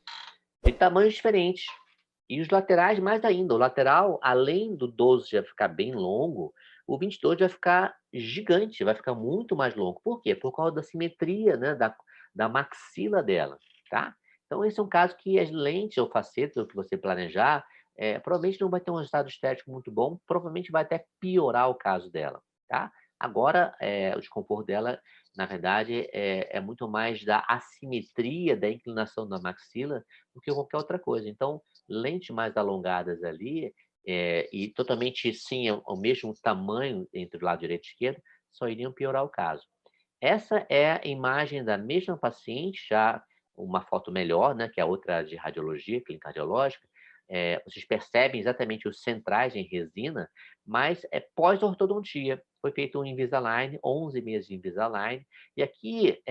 de tamanhos diferentes. E os laterais mais ainda. O lateral, além do 12 já ficar bem longo, o 22 vai ficar gigante, vai ficar muito mais longo. Por quê? Por causa da simetria, né, da maxila dela, tá? Então, esse é um caso que as lentes ou facetas, o que você planejar, provavelmente não vai ter um resultado estético muito bom, provavelmente vai até piorar o caso dela, tá? Agora, o desconforto dela, na verdade, é muito mais da assimetria, da inclinação da maxila, do que qualquer outra coisa. Então, lentes mais alongadas ali, e totalmente, sim, o mesmo tamanho entre o lado direito e esquerdo, só iriam piorar o caso. Essa é a imagem da mesma paciente, já uma foto melhor, né, que é a outra de radiologia, clínica radiológica. Vocês percebem exatamente os centrais em resina, mas é pós-ortodontia. Foi feito um Invisalign, 11 meses de Invisalign, e aqui,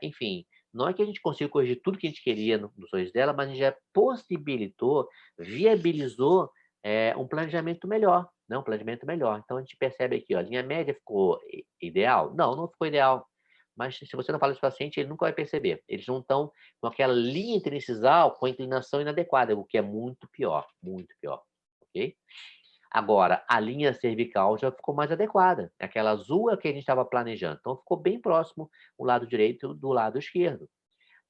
enfim, não é que a gente consiga corrigir tudo que a gente queria no sorriso dela, mas a gente já possibilitou, viabilizou um planejamento melhor, né? Um planejamento melhor. Então, a gente percebe aqui, ó, a linha média ficou ideal? Não, não ficou ideal. Mas se você não fala para o paciente, ele nunca vai perceber. Eles não estão com aquela linha interincisal com a inclinação inadequada, o que é muito pior, ok? Agora, a linha cervical já ficou mais adequada. Aquela azul é o que a gente estava planejando. Então, ficou bem próximo o lado direito do lado esquerdo.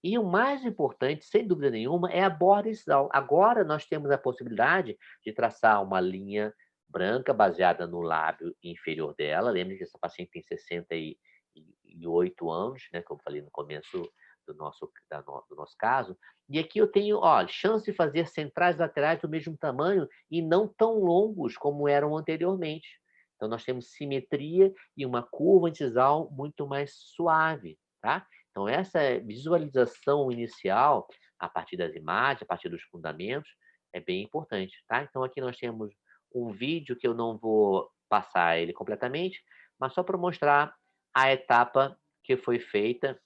E o mais importante, sem dúvida nenhuma, é a borda incisal. Agora nós temos a possibilidade de traçar uma linha branca baseada no lábio inferior dela. Lembre que essa paciente tem 68 anos, né, como eu falei no começo do nosso caso. E aqui eu tenho, ó, chance de fazer centrais laterais do mesmo tamanho e não tão longos como eram anteriormente. Então, nós temos simetria e uma curva incisal muito mais suave, tá? Então, essa visualização inicial, a partir das imagens, a partir dos fundamentos, é bem importante, tá? Então, aqui nós temos um vídeo que eu não vou passar ele completamente, mas só para mostrar a etapa que foi feita,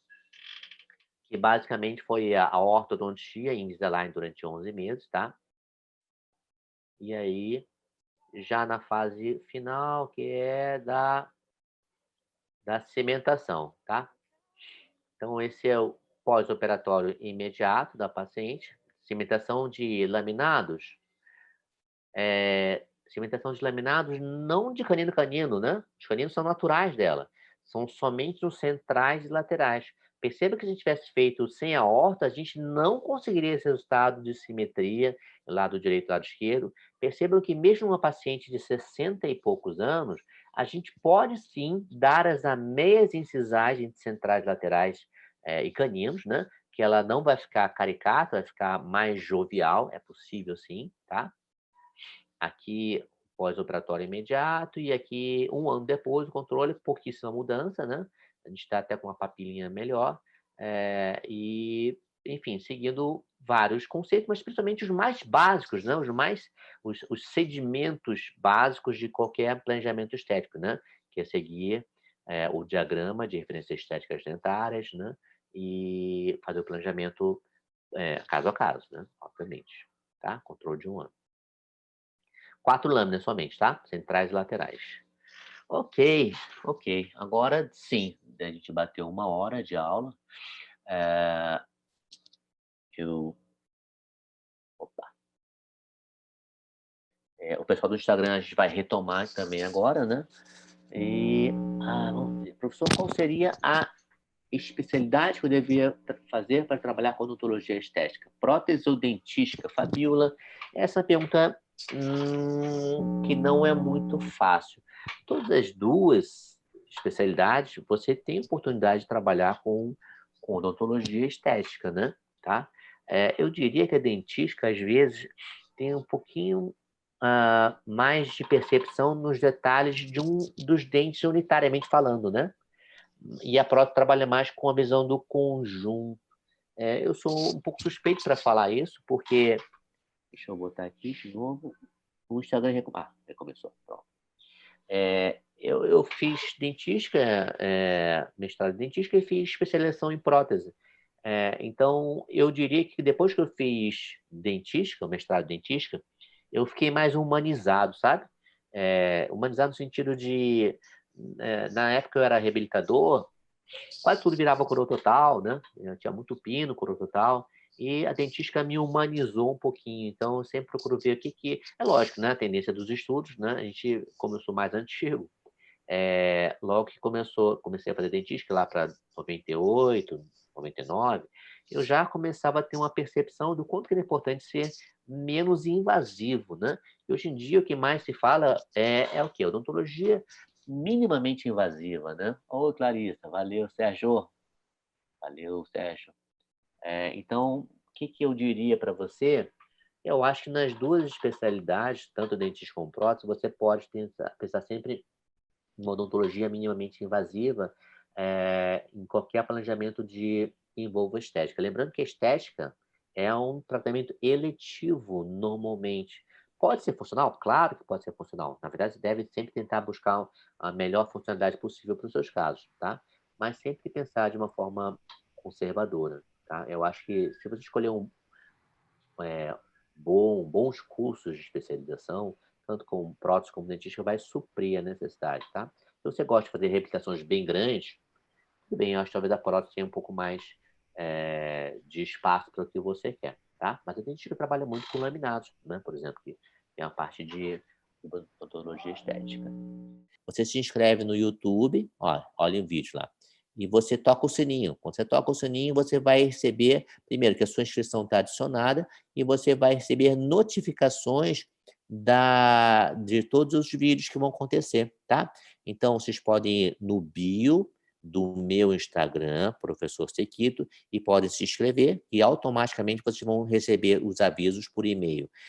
que basicamente foi a ortodontia em Invisalign durante 11 meses, tá? E aí, já na fase final, que é da cimentação, tá? Então, esse é o pós-operatório imediato da paciente. Cimentação de laminados. Cimentação de laminados não de canino, né? Os caninos são naturais dela. São somente os centrais e laterais. Perceba que se a gente tivesse feito sem a horta, a gente não conseguiria esse resultado de simetria, lado direito e lado esquerdo. Percebam que mesmo uma paciente de 60 e poucos anos, a gente pode sim dar as ameias incisais entre centrais, laterais e caninos, né? Que ela não vai ficar caricata, vai ficar mais jovial, é possível sim, tá? Aqui, pós-operatório imediato, e aqui, 1 ano depois, o controle, pouquíssima mudança, né? A gente está até com uma papilinha melhor. E, enfim, seguindo vários conceitos, mas principalmente os mais básicos, né? Os sedimentos básicos de qualquer planejamento estético, né? Que é seguir o diagrama de referências estéticas dentárias, né? E fazer o planejamento caso a caso, né? Obviamente, tá? Controle de 1 ano. 4 lâminas somente, tá? Centrais e laterais. Ok. Agora sim, a gente bateu 1 hora de aula. Opa. O pessoal do Instagram a gente vai retomar também agora, né? Vamos ver. Professor, qual seria a especialidade que eu devia fazer para trabalhar com odontologia estética? Prótese ou dentística? Fabiola, essa pergunta que não é muito fácil. Todas as duas especialidades, você tem oportunidade de trabalhar com odontologia estética, né? Tá? Eu diria que a dentística, às vezes, tem um pouquinho mais de percepção nos detalhes dos dentes unitariamente falando, né? E a prótese trabalha mais com a visão do conjunto. Eu sou um pouco suspeito para falar isso, porque... Deixa eu botar aqui de novo. O Instagram recomeçou. Pronto. Eu fiz dentística, mestrado em dentística e fiz especialização em prótese. Então, eu diria que depois que eu fiz dentística, o mestrado em dentística, eu fiquei mais humanizado, sabe? Humanizado no sentido de... na época eu era reabilitador, quase tudo virava coroa total, né? Eu tinha muito pino, coroa total, e a dentística me humanizou um pouquinho. Então, eu sempre procuro ver o que... É lógico, né? A tendência dos estudos, né? A gente, como eu sou mais antigo, logo que comecei a fazer dentística lá para 98, 99, eu já começava a ter uma percepção do quanto que era importante ser menos invasivo, né? E hoje em dia o que mais se fala é o quê? Odontologia minimamente invasiva, né? Ô, Clarissa, valeu, Sérgio. Valeu, Sérgio. Então, o que eu diria para você? Eu acho que nas duas especialidades, tanto dentista como prótese, você pode pensar sempre uma odontologia minimamente invasiva em qualquer planejamento de envolva estética. Lembrando que a estética é um tratamento eletivo, normalmente. Pode ser funcional? Claro que pode ser funcional. Na verdade, você deve sempre tentar buscar a melhor funcionalidade possível para os seus casos, tá? Mas sempre pensar de uma forma conservadora, tá? Eu acho que se você escolher bons cursos de especialização, tanto com prótese como dentística, vai suprir a necessidade, tá? Se você gosta de fazer reabilitações bem grandes, tudo bem, eu acho que talvez a prótese tenha um pouco mais de espaço para o que você quer, tá? Mas a dentística trabalha muito com laminados, né? Por exemplo, que tem a parte de odontologia estética. Você se inscreve no YouTube, olha o vídeo lá, e você toca o sininho. Quando você toca o sininho, você vai receber, primeiro, que a sua inscrição está adicionada, e você vai receber notificações de todos os vídeos que vão acontecer, tá? Então, vocês podem ir no bio do meu Instagram, Professor Sequito, e podem se inscrever e automaticamente vocês vão receber os avisos por e-mail.